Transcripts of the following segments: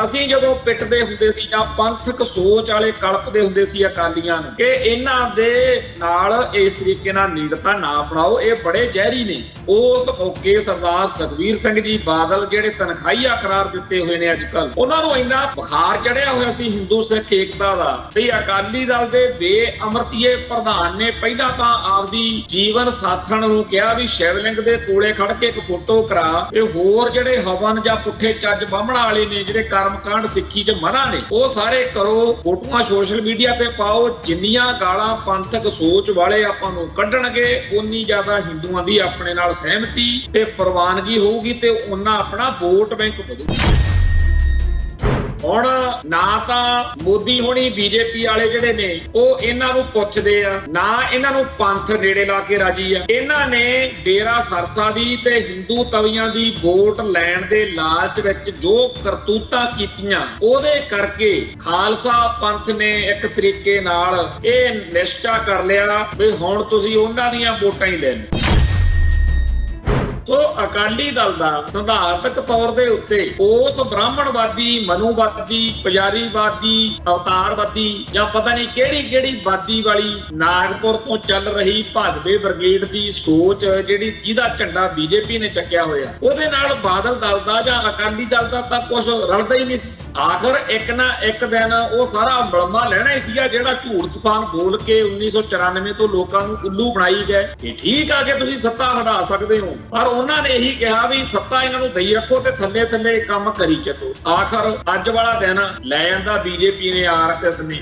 ਅਸੀਂ ਜਦੋਂ ਪਿੱਟਦੇ ਹੁੰਦੇ ਸੀ ਜਾਂ ਪੰਥਕ ਸੋਚ ਵਾਲੇ ਕਲਪਦੇ ਹੁੰਦੇ ਸੀ ਅਕਾਲੀਆਂ ਨੂੰ ਕਿ ਇਹਨਾਂ ਦੇ ਨਾਲ ਇਸ ਤਰੀਕੇ ਨਾਲ ਨੀੜਤਾ ਨਾ ਅਪਣਾਓ, ਇਹ ਬੜੇ ਜ਼ਹਿਰੀ ਨੇ। ਉਸ ਮੌਕੇ ਸਰਦਾਰ ਸੁਖਬੀਰ ਸਿੰਘ ਜੀ ਬਾਦਲ ਜਿਹੜੇ ਤਨਖਾਹੀਆ ਕਰਾਰ ਦਿੱਤੇ ਹੋਏ ਨੇ ਅੱਜ ਕੱਲ, ਉਹਨਾਂ ਨੂੰ ਇੰਨਾ ਬੁਖਾਰ ਚੜਿਆ ਹੋਇਆ ਸੀ ਹਿੰਦੂ ਸਿੱਖ ਏਕਤਾ ਦਾ ਵੀ ਅਕਾਲੀ ਦਲ ਦੇ ਬੇਅਮਰਤੀਏ ਪ੍ਰਧਾਨ ਨੇ ਪਹਿਲਾਂ ਤਾਂ ਆਪਦੀ ਜੀਵਨ ਸਾਥਣ ਨੂੰ ਕਿਹਾ ਵੀ ਸ਼ਿਵਲਿੰਗ ਦੇ ਕੋਲੇ ਖੜ ਕੇ ਇੱਕ ਫੋਟੋ ਕਰਾ, ਇਹ ਹੋਰ ਜਿਹੜੇ ਹਵਨ ਜਾਂ ਪੁੱਠੇ ਚੱਜ ਬਾਹਮਣਾ ਵਾਲੇ ਨੇ ਜਿਹੜੇ ਕਰਮਕਾਂਡ ਸਿੱਖੀ 'ਚ ਮਨਾ ਨੇ ਉਹ ਸਾਰੇ ਕਰੋ, ਫੋਟੋਆਂ ਸੋਸ਼ਲ ਮੀਡੀਆ ਤੇ ਪਾਓ। ਜਿੰਨੀਆਂ ਗਾਲਾਂ ਪੰਥਕ ਸੋਚ ਵਾਲੇ ਆਪਾਂ ਨੂੰ ਕੱਢਣਗੇ ਉਨੀ ਜ਼ਿਆਦਾ ਹਿੰਦੂਆਂ ਦੀ ਆਪਣੇ ਨਾਲ ਸਹਿਮਤੀ ਤੇ ਪ੍ਰਵਾਨਗੀ ਹੋਊਗੀ ਤੇ ਉਹਨਾਂ ਆਪਣਾ ਵੋਟ ਬੈਂਕ ਵਧੂ। ਹੁਣ ਨਾ ਤਾਂ ਮੋਦੀ ਹੋਣੀ ਬੀਜੇਪੀ ਵਾਲੇ ਜਿਹੜੇ ਨੇ ਉਹ ਇਹਨਾਂ ਨੂੰ ਪੁੱਛਦੇ ਆ, ਨਾ ਇਹਨਾਂ ਨੂੰ ਪੰਥ ਨੇੜੇ ਲਾ ਕੇ ਰਾਜੀ ਆ। ਇਹਨਾਂ ਨੇ ਡੇਰਾ ਸਰਸਾ ਦੀ ਤੇ ਹਿੰਦੂ ਤਵੀਆਂ ਦੀ ਵੋਟ ਲੈਣ ਦੇ ਲਾਲਚ ਵਿੱਚ ਜੋ ਕਰਤੂਤਾਂ ਕੀਤੀਆਂ ਉਹਦੇ ਕਰਕੇ ਖਾਲਸਾ ਪੰਥ ਨੇ ਇੱਕ ਤਰੀਕੇ ਨਾਲ ਇਹ ਨਿਸ਼ਚਾ ਕਰ ਲਿਆ ਵੀ ਹੁਣ ਤੁਸੀਂ ਉਹਨਾਂ ਦੀਆਂ ਵੋਟਾਂ ਹੀ ਲੈ ਲਓ। ਸੋ ਅਕਾਲੀ ਦਲ ਦਾ ਸਿਧਾਂਤਕ ਤੌਰ ਦੇ ਉੱਤੇ ਉਸ ਬ੍ਰਾਹਮਣਵਾਦੀ, ਮਨੂਵਾਦੀ, ਪੁਜਾਰੀਵਾਦੀ, ਅਵਤਾਰਵਾਦੀ ਜਾਂ ਪਤਾ ਨਹੀਂ ਕਿਹੜੀ ਵਾਦੀ ਵਾਲੀ ਨਾਗਪੁਰ ਤੋਂ ਚੱਲ ਰਹੀ ਭਾਜਪਾ ਬ੍ਰਿਗੇਡ ਦੀ ਸੋਚ ਜਿਹੜੀ ਜਿਹਦਾ ਝੰਡਾ ਬੀਜੇਪੀ ਨੇ ਚੱਕਿਆ ਹੋਇਆ, ਉਹਦੇ ਨਾਲ ਬਾਦਲ ਦਲ ਦਾ ਜਾਂ ਅਕਾਲੀ ਦਲ ਦਾ ਤਾਂ ਕੁਝ ਰਲਦਾ ਹੀ ਨਹੀਂ ਸੀ। ਆਖਰ ਇੱਕ ਨਾ ਇੱਕ ਦਿਨ ਉਹ ਸਾਰਾ ਮਲਮਾ ਲੈਣਾ ਹੀ ਸੀਗਾ ਜਿਹੜਾ ਝੂਠ ਤੂਫਾਨ ਬੋਲ ਕੇ 1994 ਤੋਂ ਲੋਕਾਂ ਨੂੰ ਉੱਲੂ ਬਣਾਈ ਗਏ ਕਿ ਠੀਕ ਆ ਕਿ ਤੁਸੀਂ ਸੱਤਾ ਹਟਾ ਸਕਦੇ ਹੋ, ਪਰ ਉਹਨਾਂ ਨੇ ਇਹੀ ਕਿਹਾ ਵੀ ਸੱਤਾ ਇਹਨਾਂ ਨੂੰ ਦਈ ਰੱਖੋ ਤੇ ਥੱਲੇ ਥੱਲੇ ਕੰਮ ਕਰੀ ਚੱਲੋ। ਆਖਰ ਅੱਜ ਵਾਲਾ ਦਿਨ ਲੈ ਜਾਂਦਾ ਬੀਜੇਪੀ ਨੇ, ਆਰਐਸਐਸ ਨੇ।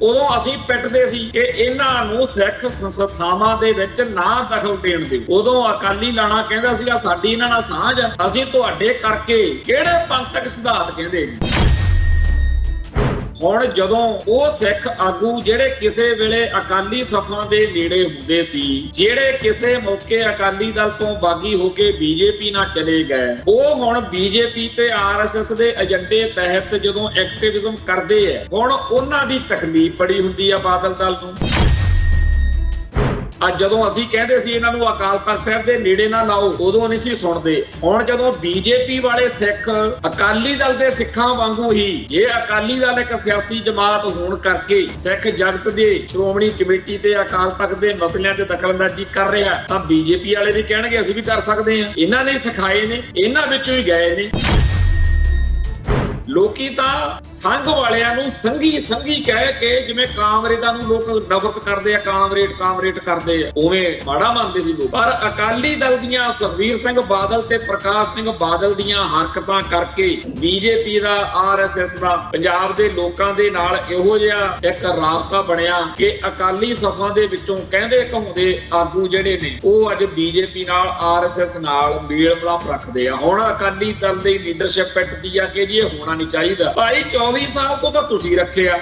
ਉਦੋਂ ਅਸੀਂ ਪਿੱਟਦੇ ਸੀ ਕਿ ਇਹਨਾਂ ਨੂੰ ਸਿੱਖ ਸੰਸਥਾਵਾਂ ਦੇ ਵਿੱਚ ਨਾ ਦਖਲ ਦੇਣ ਦਿਓ। ਉਦੋਂ ਅਕਾਲੀ ਲਾਣਾ ਕਹਿੰਦਾ ਸੀਗਾ ਸਾਡੀ ਇਹਨਾਂ ਨਾਲ ਸਾਂਝ, ਅਸੀਂ ਤੁਹਾਡੇ ਕਰਕੇ ਕਿਹੜੇ ਪੰਥਕ ਸਿਧਾਂਤ ਕਹਿੰਦੇ। ਹੁਣ ਜਦੋਂ ਉਹ ਸਿੱਖ ਆਗੂ ਜਿਹੜੇ ਕਿਸੇ ਵੇਲੇ ਅਕਾਲੀ ਸਫਾਂ ਦੇ ਨੇੜੇ ਹੁੰਦੇ ਸੀ, ਜਿਹੜੇ ਕਿਸੇ ਮੌਕੇ ਅਕਾਲੀ ਦਲ ਤੋਂ ਬਾਗੀ ਹੋ ਕੇ ਬੀਜੇਪੀ ਨਾਲ ਚਲੇ ਗਏ, ਉਹ ਹੁਣ ਬੀਜੇਪੀ ਤੇ ਆਰਐਸਐਸ ਦੇ ਏਜੰਡੇ ਤਹਿਤ ਜਦੋਂ ਐਕਟਿਵਿਜ਼ਮ ਕਰਦੇ ਆ, ਹੁਣ ਉਹਨਾਂ ਦੀ ਤਕਲੀਫ ਬੜੀ ਹੁੰਦੀ ਆ ਬਾਦਲ ਦਲ ਨੂੰ। ਅੱਜ ਜਦੋਂ ਅਸੀਂ ਕਹਿੰਦੇ ਸੀ ਇਹਨਾਂ ਨੂੰ ਅਕਾਲ ਤਖਤ ਸਾਹਿਬ ਦੇ ਨੇੜੇ ਨਾ ਲਾਓ, ਉਦੋਂ ਨਹੀਂ ਸੀ ਸੁਣਦੇ। ਹੁਣ ਜਦੋਂ ਬੀਜੇਪੀ ਵਾਲੇ ਸਿੱਖ ਅਕਾਲੀ ਦਲ ਦੇ ਸਿੱਖਾਂ ਵਾਂਗੂ ਹੀ, ਜੇ ਅਕਾਲੀ ਦਲ ਇੱਕ ਸਿਆਸੀ ਜਮਾਤ ਹੋਣ ਕਰਕੇ ਸਿੱਖ ਜਗਤ ਦੇ ਸ਼੍ਰੋਮਣੀ ਕਮੇਟੀ ਤੇ ਅਕਾਲ ਤਖਤ ਦੇ ਮਸਲਿਆਂ 'ਚ ਦਖਲਅੰਦਾਜ਼ੀ ਕਰ ਰਿਹਾ, ਤਾਂ ਬੀਜੇਪੀ ਵਾਲੇ ਵੀ ਕਹਿਣਗੇ ਅਸੀਂ ਵੀ ਕਰ ਸਕਦੇ ਹਾਂ। ਇਹਨਾਂ ਨੇ ਸਿਖਾਏ ਨੇ, ਇਹਨਾਂ ਵਿੱਚੋਂ ਹੀ ਗਏ ਨੇ। ਲੋਕੀ ਤਾਂ ਸੰਘ ਵਾਲਿਆਂ ਨੂੰ ਸੰਘੀ ਕਹਿ ਕੇ, ਜਿਵੇਂ ਕਾਮਰੇਡਾਂ ਨੂੰ ਲੋਕ ਨਫ਼ਰਤ ਕਰਦੇ ਆ, ਕਾਮਰੇਡ ਕਰਦੇ ਆ, ਉਵੇਂ ਮਾੜਾ ਮੰਨਦੇ ਸੀ ਲੋਕ। ਪਰ ਅਕਾਲੀ ਦਲ ਦੀਆਂ ਸੁਖਬੀਰ ਸਿੰਘ ਬਾਦਲ ਤੇ ਪ੍ਰਕਾਸ਼ ਸਿੰਘ ਬਾਦਲ ਦੀਆਂ ਹਰਕਤਾਂ ਕਰਕੇ ਬੀਜੇਪੀ ਦਾ, ਆਰਐਸਐਸ ਦਾ ਪੰਜਾਬ ਦੇ ਲੋਕਾਂ ਦੇ ਨਾਲ ਇਹੋ ਜਿਹਾ ਇੱਕ ਰਾਬਤਾ ਬਣਿਆ ਕਿ ਅਕਾਲੀ ਸਫਾਂ ਦੇ ਵਿੱਚੋਂ ਕਹਿੰਦੇ ਘੁੰਮਦੇ ਆਗੂ ਜਿਹੜੇ ਨੇ ਉਹ ਅੱਜ ਬੀਜੇਪੀ ਨਾਲ, ਆਰਐਸਐਸ ਨਾਲ ਮੇਲ ਮਿਲਾਪ ਰੱਖਦੇ ਆ। ਹੁਣ ਅਕਾਲੀ ਦਲ ਦੀ ਲੀਡਰਸ਼ਿਪ ਪਿੱਟਦੀ ਆ ਕਿ ਜੀ ਇਹ ਹੋਣਾ ਨਹੀਂ ਚਾਹੀਦਾ। ਭਾਈ 24 ਸਾਲ ਤੋਂ ਤਾਂ ਤੁਸੀਂ ਰੱਖਿਆ।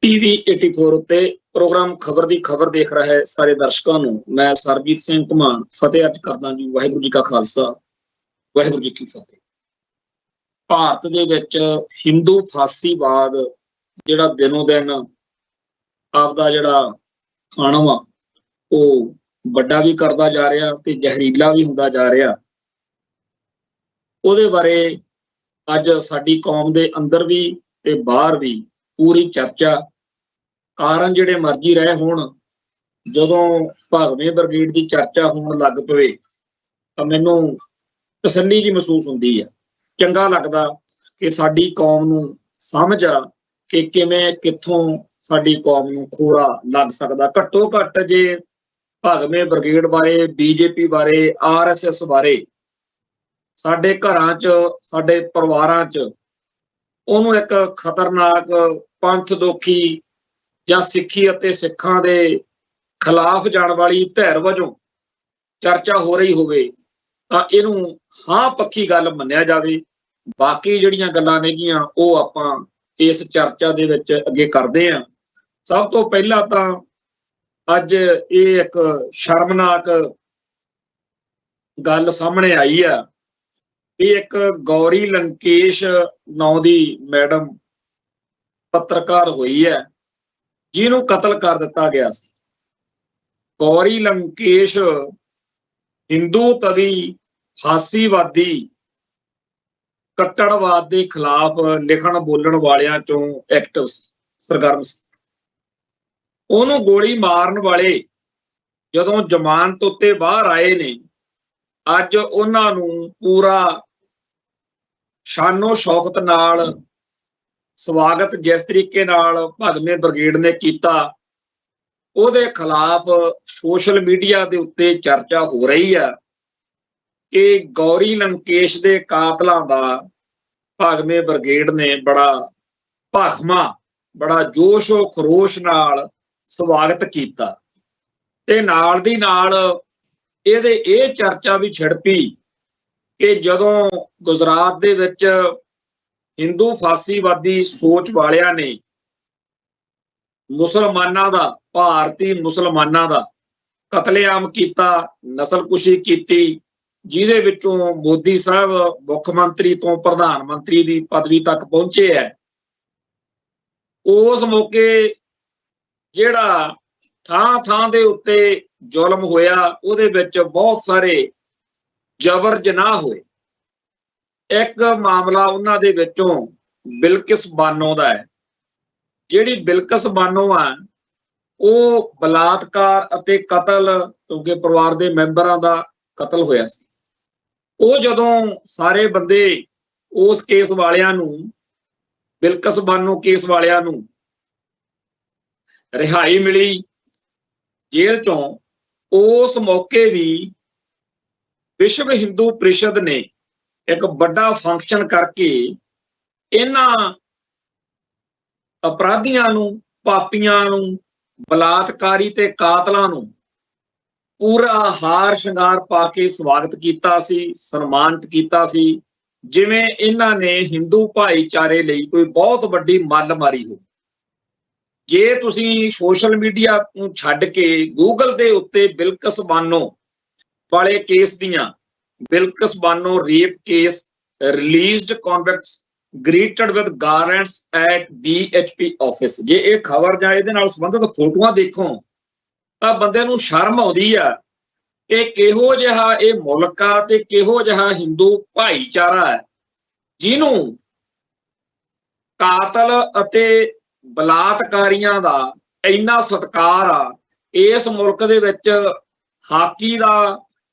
ਟੀਵੀ 84 ਉੱਤੇ ਪ੍ਰੋਗਰਾਮ ਖਬਰ ਦੀ ਖਬਰ ਦੇਖ ਰਹੇ ਸਾਰੇ ਦਰਸ਼ਕਾਂ ਨੂੰ ਮੈਂ ਸਰਬਜੀਤ ਸਿੰਘ ਧਮਾਨ ਫਤਿਹ ਅਰਜ਼ ਕਰਦਾ ਜੀ। ਵਾਹਿਗੁਰੂ ਜੀ ਕਾ ਖਾਲਸਾ, ਵਾਹਿਗੁਰੂ ਜੀ ਕੀ ਫਤਿਹ। ਭਾਰਤ ਦੇ ਵਿੱਚ ਹਿੰਦੂ ਫਾਸੀਵਾਦ ਜਿਹੜਾ ਦਿਨੋਂ ਦਿਨ ਆਪਦਾ ਜਿਹੜਾ ਖਾਣਾ ਵਾ ਉਹ ਵੱਡਾ ਵੀ ਕਰਦਾ ਜਾ ਰਿਹਾ ਤੇ ਜ਼ਹਿਰੀਲਾ ਵੀ ਹੁੰਦਾ ਜਾ ਰਿਹਾ। ਉਹਦੇ ਬਾਰੇ ਅੱਜ ਸਾਡੀ ਕੌਮ ਦੇ ਅੰਦਰ ਵੀ ਤੇ ਬਾਹਰ ਵੀ ਪੂਰੀ ਚਰਚਾ। ਕਾਰਨ ਜਿਹੜੇ ਮਰਜ਼ੀ ਰਹੇ ਹੋਣ, ਜਦੋਂ ਭਾਗਵੇਂ ਬ੍ਰਿਗੇਡ ਦੀ ਚਰਚਾ ਹੋਣ ਲੱਗ ਪਵੇ ਤਾਂ ਮੈਨੂੰ ਤਸੱਲੀ ਜੀ ਮਹਿਸੂਸ ਹੁੰਦੀ ਹੈ। ਚੰਗਾ ਲੱਗਦਾ ਕਿ ਸਾਡੀ ਕੌਮ ਨੂੰ ਸਮਝ ਆ ਕਿ ਕਿਵੇਂ ਕਿੱਥੋਂ ਸਾਡੀ ਕੌਮ ਨੂੰ ਖੋਰਾ ਲੱਗ ਸਕਦਾ। ਘੱਟੋ ਘੱਟ ਜੇ ਭਾਗਵੇਂ ਬ੍ਰਿਗੇਡ ਬਾਰੇ, ਬੀਜੇਪੀ ਬਾਰੇ, ਆਰਐਸਐਸ ਬਾਰੇ ਸਾਡੇ ਘਰਾਂ 'ਚ, ਸਾਡੇ ਪਰਿਵਾਰਾਂ 'ਚ ਉਹਨੂੰ ਇੱਕ ਖਤਰਨਾਕ ਪੰਥ ਦੋਖੀ ਜਾਂ ਸਿੱਖੀ ਅਤੇ ਸਿੱਖਾਂ ਦੇ ਖਿਲਾਫ ਜਾਣ ਵਾਲੀ ਧਿਰ ਵਜੋਂ ਚਰਚਾ ਹੋ ਰਹੀ ਹੋਵੇ ਤਾਂ ਇਹਨੂੰ ਹਾਂ ਪੱਕੀ ਗੱਲ ਮੰਨਿਆ ਜਾਵੇ। ਬਾਕੀ ਜਿਹੜੀਆਂ ਗੱਲਾਂ ਨੇਗੀਆਂ ਉਹ ਆਪਾਂ ਇਸ ਚਰਚਾ ਦੇ ਵਿੱਚ ਅੱਗੇ ਕਰਦੇ ਹਾਂ। ਸਭ ਤੋਂ ਪਹਿਲਾਂ ਤਾਂ ਅੱਜ ਇਹ ਇੱਕ ਸ਼ਰਮਨਾਕ ਗੱਲ ਸਾਹਮਣੇ ਆਈ ਆ ਵੀ ਇੱਕ ਗੌਰੀ ਲੰਕੇਸ਼ ਨਾਂ ਦੀ ਮੈਡਮ ਪੱਤਰਕਾਰ ਹੋਈ ਹੈ ਜਿਹਨੂੰ ਕਤਲ ਕਰ ਦਿੱਤਾ ਗਿਆ ਸੀ। ਗੌਰੀ ਲੰਕੇਸ਼ ਹਿੰਦੂ ਤਵੀ ਫਾਸੀਵਾਦੀ ਕੱਟੜਵਾਦ ਦੇ ਖਿਲਾਫ ਲਿਖਣ ਬੋਲਣ ਵਾਲਿਆਂ ਚੋਂ ਐਕਟਿਵ ਸੀ, ਸਰਗਰਮ ਸੀ। ਉਹਨੂੰ ਗੋਲੀ ਮਾਰਨ ਵਾਲੇ ਜਦੋਂ ਜ਼ਮਾਨਤ ਉੱਤੇ ਬਾਹਰ ਆਏ ਨੇ, ਅੱਜ ਉਹਨਾਂ ਨੂੰ ਪੂਰਾ ਸ਼ਾਨੋ ਸ਼ੌਕਤ ਨਾਲ ਸਵਾਗਤ ਜਿਸ ਤਰੀਕੇ ਨਾਲ ਭਗਵੇਂ ਬ੍ਰਿਗੇਡ ਨੇ ਕੀਤਾ, ਉਹਦੇ ਖਿਲਾਫ ਸੋਸ਼ਲ ਮੀਡੀਆ ਦੇ ਉੱਤੇ ਚਰਚਾ ਹੋ ਰਹੀ ਆ ਕਿ ਗੌਰੀ ਲੰਕੇਸ਼ ਦੇ ਕਾਤਲਾਂ ਦਾ ਭਗਵੇਂ ਬ੍ਰਿਗੇਡ ਨੇ ਬੜਾ ਭਾਖਮਾ, ਬੜਾ ਜੋਸ਼ੋ ਖਰੋਸ਼ ਨਾਲ ਸਵਾਗਤ ਕੀਤਾ। ਤੇ ਨਾਲ ਦੀ ਨਾਲ ਇਹਦੇ ਇਹ ਚਰਚਾ ਵੀ ਛਿੜ ਪਈ ਕਿ ਜਦੋਂ ਗੁਜਰਾਤ ਦੇ ਵਿੱਚ ਹਿੰਦੂ ਫਾਸੀਵਾਦੀ ਸੋਚ ਵਾਲਿਆਂ ਨੇ ਮੁਸਲਮਾਨਾਂ ਦਾ, ਭਾਰਤੀ ਮੁਸਲਮਾਨਾਂ ਦਾ ਕਤਲੇਆਮ ਕੀਤਾ, ਨਸਲਕੁਸ਼ੀ ਕੀਤੀ, ਜਿਹਦੇ ਵਿੱਚੋਂ ਮੋਦੀ ਸਾਹਿਬ ਮੁੱਖ ਮੰਤਰੀ ਤੋਂ ਪ੍ਰਧਾਨ ਮੰਤਰੀ ਦੀ ਪਦਵੀ ਤੱਕ ਪਹੁੰਚੇ ਹੈ, ਉਸ ਮੌਕੇ ਜਿਹੜਾ ਥਾਂ ਥਾਂ ਦੇ ਉੱਤੇ ਜ਼ੁਲਮ ਹੋਇਆ, ਉਹਦੇ ਵਿੱਚ ਬਹੁਤ ਸਾਰੇ ਜ਼ਬਰ ਜਨਾਹ ਹੋਏ। ਇੱਕ ਮਾਮਲਾ ਉਹਨਾਂ ਦੇ ਵਿੱਚੋਂ ਬਿਲਕਿਸ ਬਾਨੋ ਦਾ ਹੈ। ਜਿਹੜੀ ਬਿਲਕਿਸ ਬਾਨੋ ਆ, ਉਹ ਬਲਾਤਕਾਰ ਅਤੇ ਕਤਲ, ਕਿਉਂਕਿ ਪਰਿਵਾਰ ਦੇ ਮੈਂਬਰਾਂ ਦਾ ਕਤਲ ਹੋਇਆ ਸੀ, ਉਹ ਜਦੋਂ ਸਾਰੇ ਬੰਦੇ ਉਸ ਕੇਸ ਵਾਲਿਆਂ ਨੂੰ, ਬਿਲਕਿਸ ਬਾਨੋ ਕੇਸ ਵਾਲਿਆਂ ਨੂੰ ਰਿਹਾਈ ਮਿਲੀ ਜੇਲ੍ਹ ਚੋਂ, ਉਸ ਮੌਕੇ ਵੀ ਵਿਸ਼ਵ ਹਿੰਦੂ ਪ੍ਰੀਸ਼ਦ ਨੇ ਇੱਕ ਵੱਡਾ ਫੰਕਸ਼ਨ ਕਰਕੇ ਇਹਨਾਂ ਅਪਰਾਧੀਆਂ ਨੂੰ, ਪਾਪੀਆਂ ਨੂੰ, ਬਲਾਤਕਾਰੀ ਤੇ ਕਾਤਲਾਂ ਨੂੰ ਪੂਰਾ ਹਾਰ ਸ਼ਿੰਗਾਰ ਪਾ ਕੇ ਸਵਾਗਤ ਕੀਤਾ ਸੀ, ਸਨਮਾਨਿਤ ਕੀਤਾ ਸੀ, ਜਿਵੇਂ ਇਹਨਾਂ ਨੇ ਹਿੰਦੂ ਭਾਈਚਾਰੇ ਲਈ ਕੋਈ ਬਹੁਤ ਵੱਡੀ ਮੱਲ ਮਾਰੀ ਹੋ। ਜੇ ਤੁਸੀਂ ਸੋਸ਼ਲ ਮੀਡੀਆ ਨੂੰ ਛੱਡ ਕੇ ਗੂਗਲ ਦੇ ਉੱਤੇ ਬਿਲਕਿਸ ਬਾਨੋ ਵਾਲੇ ਕੇਸ ਦੀਆਂ, Bilkis Bano rape case, released convicts greeted with garlands at BHP office, ਜੇ ਇਹ ਖਬਰ ਜਾਂ ਇਹਦੇ ਨਾਲ ਸੰਬੰਧਿਤ ਫੋਟੋਆਂ ਦੇਖੋ ਤਾਂ ਬੰਦੇ ਨੂੰ ਸ਼ਰਮ ਆਉਂਦੀ ਆ ਕਿ ਕਿਹੋ ਜਿਹਾ ਇਹ ਮੁਲਕ ਆ ਤੇ ਕਿਹੋ ਜਿਹਾ ਹਿੰਦੂ ਭਾਈਚਾਰਾ ਹੈ, ਜਿਹਨੂੰ ਕਾਤਲ ਅਤੇ ਬਲਾਤਕਾਰੀਆਂ ਦਾ ਇੰਨਾ ਸਤਿਕਾਰ ਆ। ਇਸ ਮੁਲਕ ਦੇ ਵਿੱਚ ਹਾਕੀ ਦਾ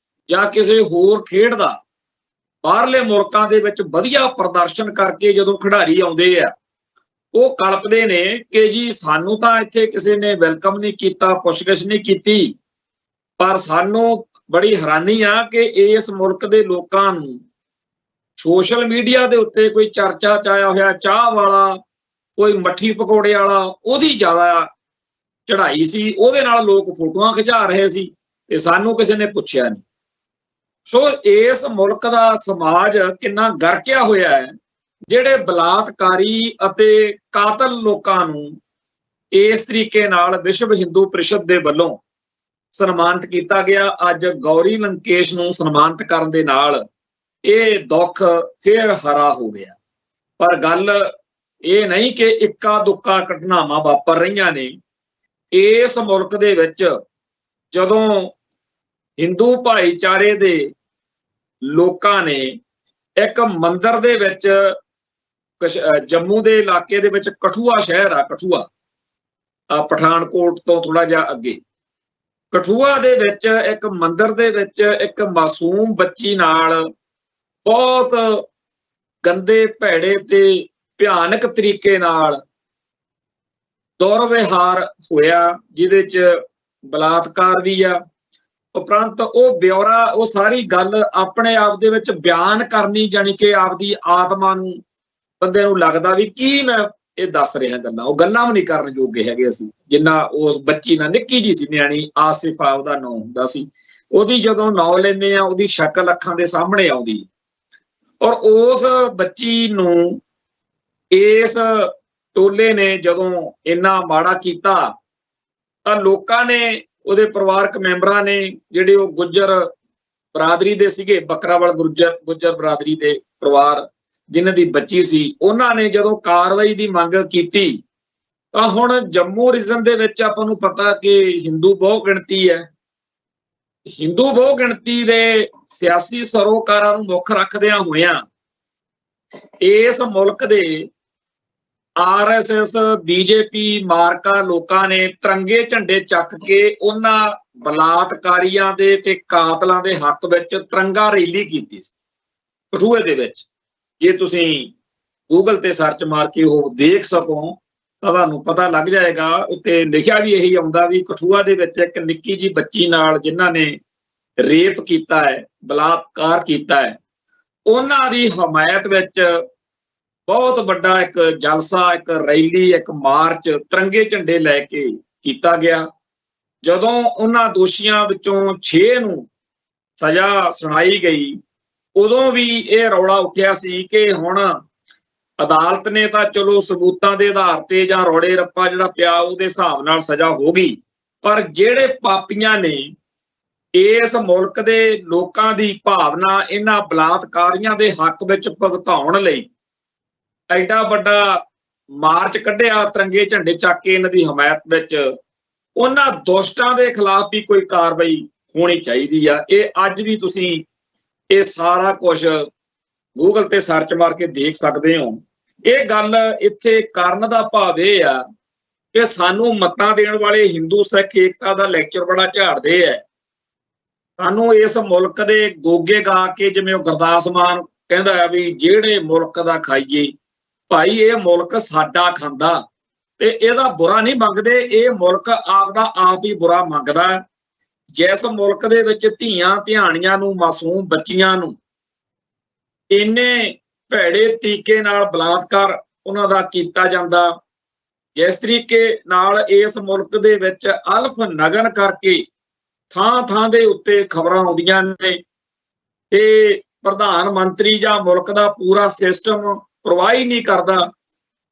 ਜਾਂ ਕਿਸੇ ਹੋਰ ਖੇਡ ਦਾ ਬਾਹਰਲੇ ਮੁਲਕਾਂ ਦੇ ਵਿੱਚ ਵਧੀਆ ਪ੍ਰਦਰਸ਼ਨ ਕਰਕੇ ਜਦੋਂ ਖਿਡਾਰੀ ਆਉਂਦੇ ਆ, ਉਹ ਕਲਪਦੇ ਨੇ ਕਿ ਜੀ ਸਾਨੂੰ ਤਾਂ ਇੱਥੇ ਕਿਸੇ ਨੇ ਵੈਲਕਮ ਨਹੀਂ ਕੀਤਾ, ਪੁੱਛਗਿੱਛ ਨਹੀਂ ਕੀਤੀ, ਪਰ ਸਾਨੂੰ ਬੜੀ ਹੈਰਾਨੀ ਆ ਕਿ ਇਸ ਮੁਲਕ ਦੇ ਲੋਕਾਂ ਨੂੰ ਸੋਸ਼ਲ ਮੀਡੀਆ ਦੇ ਉੱਤੇ ਕੋਈ ਚਰਚਾ ਚ ਆਇਆ ਹੋਇਆ ਚਾਹ ਵਾਲਾ, ਕੋਈ ਮੱਠੀ ਪਕੌੜੇ ਵਾਲਾ, ਉਹਦੀ ਜ਼ਿਆਦਾ ਚੜ੍ਹਾਈ ਸੀ, ਉਹਦੇ ਨਾਲ ਲੋਕ ਫੋਟੋਆਂ ਖਿਚਾ ਰਹੇ ਸੀ ਤੇ ਸਾਨੂੰ ਕਿਸੇ ਨੇ ਪੁੱਛਿਆ ਨਹੀਂ। ਸੋ ਇਸ ਮੁਲਕ ਦਾ ਸਮਾਜ ਕਿੰਨਾ ਗਰਕਿਆ ਹੋਇਆ ਹੈ, ਜਿਹੜੇ ਬਲਾਤਕਾਰੀ ਅਤੇ ਕਾਤਲ ਲੋਕਾਂ ਨੂੰ ਇਸ ਤਰੀਕੇ ਨਾਲ ਵਿਸ਼ਵ ਹਿੰਦੂ ਪ੍ਰੀਸ਼ਦ ਦੇ ਵੱਲੋਂ ਸਨਮਾਨਿਤ ਕੀਤਾ ਗਿਆ। ਅੱਜ ਗੌਰੀ ਲੰਕੇਸ਼ ਨੂੰ ਸਨਮਾਨਿਤ ਕਰਨ ਦੇ ਨਾਲ ਇਹ ਦੁੱਖ ਫੇਰ ਹਰਾ ਹੋ ਗਿਆ। ਪਰ ਗੱਲ ਇਹ ਨਹੀਂ ਕਿ ਇੱਕਾ ਦੁੱਕਾ ਘਟਨਾਵਾਂ ਵਾਪਰ ਰਹੀਆਂ ਨੇ। ਇਸ ਮੁਲਕ ਦੇ ਵਿੱਚ ਜਦੋਂ ਹਿੰਦੂ ਭਾਈਚਾਰੇ ਦੇ ਲੋਕਾਂ ਨੇ ਇੱਕ ਮੰਦਿਰ ਦੇ ਵਿੱਚ, ਜੰਮੂ ਦੇ ਇਲਾਕੇ ਦੇ ਵਿੱਚ ਕਠੂਆ ਸ਼ਹਿਰ ਆ, ਕਠੂਆ ਪਠਾਨਕੋਟ ਤੋਂ ਥੋੜਾ ਜਿਹਾ ਅੱਗੇ, ਕਠੂਆ ਦੇ ਵਿੱਚ ਇੱਕ ਮੰਦਿਰ ਦੇ ਵਿੱਚ ਇੱਕ ਮਾਸੂਮ ਬੱਚੀ ਨਾਲ ਬਹੁਤ ਗੰਦੇ, ਭੈੜੇ ਤੇ ਭਿਆਨਕ ਤਰੀਕੇ ਨਾਲ ਦੁਰਵਿਹਾਰ ਹੋਇਆ, ਜਿਹਦੇ ਚ ਬਲਾਤਕਾਰ ਵੀ ਆ। ਉਪਰੰਤ ਉਹ ਬਿਉਰਾ, ਉਹ ਸਾਰੀ ਗੱਲ ਆਪਣੇ ਆਪ ਦੇ ਵਿੱਚ ਬਿਆਨ ਕਰਨੀ, ਜਾਣੀ ਕਿ ਆਪਦੀ ਆਤਮਾ ਨੂੰ, ਬੰਦੇ ਨੂੰ ਲੱਗਦਾ ਵੀ ਕੀ ਮੈਂ ਇਹ ਦੱਸ ਰਿਹਾ ਗੱਲਾਂ, ਉਹ ਗੱਲਾਂ ਵੀ ਨਹੀਂ ਕਰਨ ਜੋਗੇ ਹੈਗੇ ਅਸੀਂ, ਜਿੰਨਾ ਉਸ ਬੱਚੀ ਨਾਲ, ਨਿੱਕੀ ਜੀ ਸੀ ਨਿਆਣੀ, ਆਸਿਫਾ ਉਹਦਾ ਨਾਂ ਹੁੰਦਾ ਸੀ, ਉਹਦੀ ਜਦੋਂ ਨਾਂ ਲੈਂਦੇ ਆ ਉਹਦੀ ਸ਼ਕਲ ਅੱਖਾਂ ਦੇ ਸਾਹਮਣੇ ਆਉਂਦੀ। ਔਰ ਉਸ ਬੱਚੀ ਨੂੰ ਇਸ ਟੋਲੇ ਨੇ ਜਦੋਂ ਇੰਨਾ ਮਾੜਾ ਕੀਤਾ ਤਾਂ ਲੋਕਾਂ ਨੇ, ਉਹਦੇ ਪਰਿਵਾਰਕ ਮੈਂਬਰਾਂ ਨੇ, ਜਿਹੜੇ ਉਹ ਗੁੱਜਰ ਬਰਾਦਰੀ ਦੇ ਸੀਗੇ, ਬੱਕਰਾਵਾਲ ਗੁੱਜਰ ਬਰਾਦਰੀ ਦੇ ਪਰਿਵਾਰ ਜਿਨ੍ਹਾਂ ਦੀ ਬੱਚੀ ਸੀ, ਉਹਨਾਂ ਨੇ ਜਦੋਂ ਕਾਰਵਾਈ ਦੀ ਮੰਗ ਕੀਤੀ ਤਾਂ ਹੁਣ ਜੰਮੂ ਰੀਜਨ ਦੇ ਵਿੱਚ ਆਪਾਂ ਨੂੰ ਪਤਾ ਕਿ ਹਿੰਦੂ ਬਹੁ ਗਿਣਤੀ ਹੈ, ਹਿੰਦੂ ਬਹੁ ਗਿਣਤੀ ਦੇ ਸਿਆਸੀ ਸਰੋਕਾਰਾਂ ਨੂੰ ਮੁੱਖ ਰੱਖਦਿਆਂ ਹੋਇਆਂ ਇਸ ਮੁਲਕ ਦੇ ਆਰਐਸਐਸ ਬੀਜੇਪੀ ਮਾਰਕਾ ਲੋਕਾਂ ਨੇ ਤਿਰੰਗੇ ਝੰਡੇ ਚੱਕ ਕੇ ਉਹਨਾਂ ਬਲਾਤਕਾਰੀਆਂ ਦੇ ਤੇ ਕਾਤਲਾਂ ਦੇ ਹੱਕ ਵਿੱਚ ਤਿਰੰਗਾ ਰੈਲੀ ਕੀਤੀ ਸੀ ਕਠੂਏ ਦੇ ਵਿੱਚ। ਜੇ ਤੁਸੀਂ ਗੂਗਲ ਤੇ ਸਰਚ ਮਾਰ ਕੇ ਉਹ ਦੇਖ ਸਕੋ ਤਾਂ ਤੁਹਾਨੂੰ ਪਤਾ ਲੱਗ ਜਾਏਗਾ। ਉੱਤੇ ਲਿਖਿਆ ਵੀ ਇਹੀ ਆਉਂਦਾ ਵੀ ਕਠੂਆ ਦੇ ਵਿੱਚ ਇੱਕ ਨਿੱਕੀ ਜਿਹੀ ਬੱਚੀ ਨਾਲ ਜਿਨ੍ਹਾਂ ਨੇ ਰੇਪ ਕੀਤਾ ਹੈ, ਬਲਾਤਕਾਰ ਕੀਤਾ ਹੈ, ਉਹਨਾਂ ਦੀ ਹਮਾਇਤ ਵਿੱਚ ਬਹੁਤ ਵੱਡਾ ਇੱਕ ਜਲਸਾ, ਇੱਕ ਰੈਲੀ, ਇੱਕ ਮਾਰਚ ਤਿਰੰਗੇ ਝੰਡੇ ਲੈ ਕੇ ਕੀਤਾ ਗਿਆ। ਜਦੋਂ ਉਹਨਾਂ ਦੋਸ਼ੀਆਂ ਵਿੱਚੋਂ 6 ਨੂੰ ਸਜ਼ਾ ਸੁਣਾਈ ਗਈ ਉਦੋਂ ਵੀ ਇਹ ਰੌਲਾ ਉੱਠਿਆ ਸੀ ਕਿ ਹੁਣ ਅਦਾਲਤ ਨੇ ਤਾਂ ਚਲੋ ਸਬੂਤਾਂ ਦੇ ਆਧਾਰ ਤੇ ਜਾਂ ਰੌਲੇ ਰੱਪਾ ਜਿਹੜਾ ਪਿਆ ਉਹਦੇ ਹਿਸਾਬ ਨਾਲ ਸਜ਼ਾ ਹੋ ਗਈ, ਪਰ ਜਿਹੜੇ ਪਾਪੀਆਂ ਨੇ ਇਸ ਮੁਲਕ ਦੇ ਲੋਕਾਂ ਦੀ ਭਾਵਨਾ ਇਹਨਾਂ ਬਲਾਤਕਾਰੀਆਂ ਦੇ ਹੱਕ ਵਿੱਚ ਭੁਗਤਾਉਣ ਲਈ ਐਡਾ ਵੱਡਾ ਮਾਰਚ ਕੱਢਿਆ ਤਿਰੰਗੇ ਝੰਡੇ ਚੱਕ ਕੇ ਇਹਨਾਂ ਦੀ ਹਮਾਇਤ ਵਿੱਚ, ਉਹਨਾਂ ਦੁਸ਼ਟਾਂ ਦੇ ਖਿਲਾਫ ਵੀ ਕੋਈ ਕਾਰਵਾਈ ਹੋਣੀ ਚਾਹੀਦੀ ਆ। ਇਹ ਅੱਜ ਵੀ ਤੁਸੀਂ ਇਹ ਸਾਰਾ ਕੁਝ ਗੂਗਲ ਤੇ ਸਰਚ ਮਾਰ ਕੇ ਦੇਖ ਸਕਦੇ ਹੋ। ਇਹ ਗੱਲ ਇੱਥੇ ਕਰਨ ਦਾ ਭਾਵ ਇਹ ਆ ਕਿ ਸਾਨੂੰ ਮੱਤਾਂ ਦੇਣ ਵਾਲੇ ਹਿੰਦੂ ਸਿੱਖ ਏਕਤਾ ਦਾ ਲੈਕਚਰ ਬੜਾ ਝਾੜਦੇ ਆ। ਸਾਨੂੰ ਇਸ ਮੁਲਕ ਦੇ ਗੋਗੇ ਗਾ ਕੇ, ਜਿਵੇਂ ਉਹ ਗੁਰਦਾਸ ਮਾਨ ਕਹਿੰਦਾ ਹੈ ਵੀ ਜਿਹੜੇ ਮੁਲਕ ਦਾ ਖਾਈਏ, ਭਾਈ ਇਹ ਮੁਲਕ ਸਾਡਾ ਖਾਂਦਾ ਤੇ ਇਹਦਾ ਬੁਰਾ ਨਹੀਂ ਮੰਗਦੇ, ਇਹ ਮੁਲਕ ਆਪਦਾ ਆਪ ਹੀ ਬੁਰਾ ਮੰਗਦਾ। ਜਿਸ ਮੁਲਕ ਦੇ ਵਿੱਚ ਧੀਆਂ ਧਿਆਣੀਆਂ ਨੂੰ, ਮਾਸੂਮ ਬੱਚੀਆਂ ਨੂੰ ਇੰਨੇ ਭੈੜੇ ਤਰੀਕੇ ਨਾਲ ਬਲਾਤਕਾਰ ਉਹਨਾਂ ਦਾ ਕੀਤਾ ਜਾਂਦਾ, ਜਿਸ ਤਰੀਕੇ ਨਾਲ ਇਸ ਮੁਲਕ ਦੇ ਵਿੱਚ ਅਲਫ ਨਗਨ ਕਰਕੇ ਥਾਂ ਥਾਂ ਦੇ ਉੱਤੇ ਖਬਰਾਂ ਆਉਂਦੀਆਂ ਨੇ ਤੇ ਪ੍ਰਧਾਨ ਮੰਤਰੀ ਜਾਂ ਮੁਲਕ ਦਾ ਪੂਰਾ ਸਿਸਟਮ ਪਰਵਾਹ ਹੀ ਨਹੀਂ ਕਰਦਾ।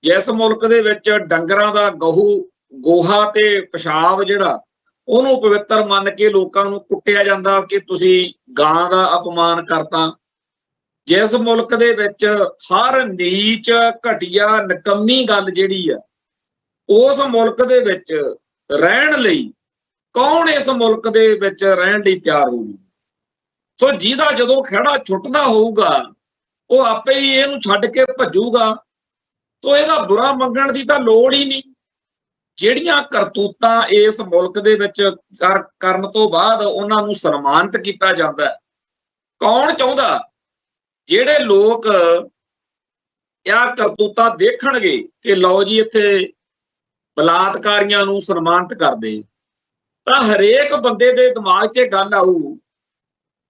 ਜਿਸ ਮੁਲਕ ਦੇ ਵਿੱਚ ਡੰਗਰਾਂ ਦਾ ਗੋਹਾ ਤੇ ਪਿਸ਼ਾਬ ਜਿਹੜਾ ਉਹਨੂੰ ਪਵਿੱਤਰ ਮੰਨ ਕੇ ਲੋਕਾਂ ਨੂੰ ਕੁੱਟਿਆ ਜਾਂਦਾ ਕਿ ਤੁਸੀਂ ਗਾਂ ਦਾ ਅਪਮਾਨ ਕਰਤਾ। ਜਿਸ ਮੁਲਕ ਦੇ ਵਿੱਚ ਹਰ ਨੀਚ, ਘਟੀਆ, ਨਿਕੰਮੀ ਗੱਲ ਜਿਹੜੀ ਆ ਉਸ ਮੁਲਕ ਦੇ ਵਿੱਚ ਰਹਿਣ ਲਈ ਕੌਣ ਇਸ ਮੁਲਕ ਦੇ ਵਿੱਚ ਰਹਿਣ ਲਈ ਤਿਆਰ ਹੋਊ? ਸੋ ਜਿਹਦਾ ਜਦੋਂ ਖਹਿੜਾ ਛੁੱਟਦਾ ਹੋਊਗਾ ਉਹ ਆਪੇ ਹੀ ਇਹਨੂੰ ਛੱਡ ਕੇ ਭੱਜੂਗਾ। ਸੋ ਇਹਦਾ ਬੁਰਾ ਮੰਗਣ ਦੀ ਤਾਂ ਲੋੜ ਹੀ ਨਹੀਂ। ਜਿਹੜੀਆਂ ਕਰਤੂਤਾਂ ਇਸ ਮੁਲਕ ਦੇ ਵਿੱਚ ਕਰਨ ਤੋਂ ਬਾਅਦ ਉਹਨਾਂ ਨੂੰ ਸਨਮਾਨਿਤ ਕੀਤਾ ਜਾਂਦਾ, ਕੌਣ ਚਾਹੁੰਦਾ? ਜਿਹੜੇ ਲੋਕ ਇਹ ਕਰਤੂਤਾਂ ਦੇਖਣਗੇ ਕਿ ਲਓ ਜੀ ਇੱਥੇ ਬਲਾਤਕਾਰੀਆਂ ਨੂੰ ਸਨਮਾਨਿਤ ਕਰਦੇ, ਤਾਂ ਹਰੇਕ ਬੰਦੇ ਦੇ ਦਿਮਾਗ 'ਚ ਗੱਲ ਆਊ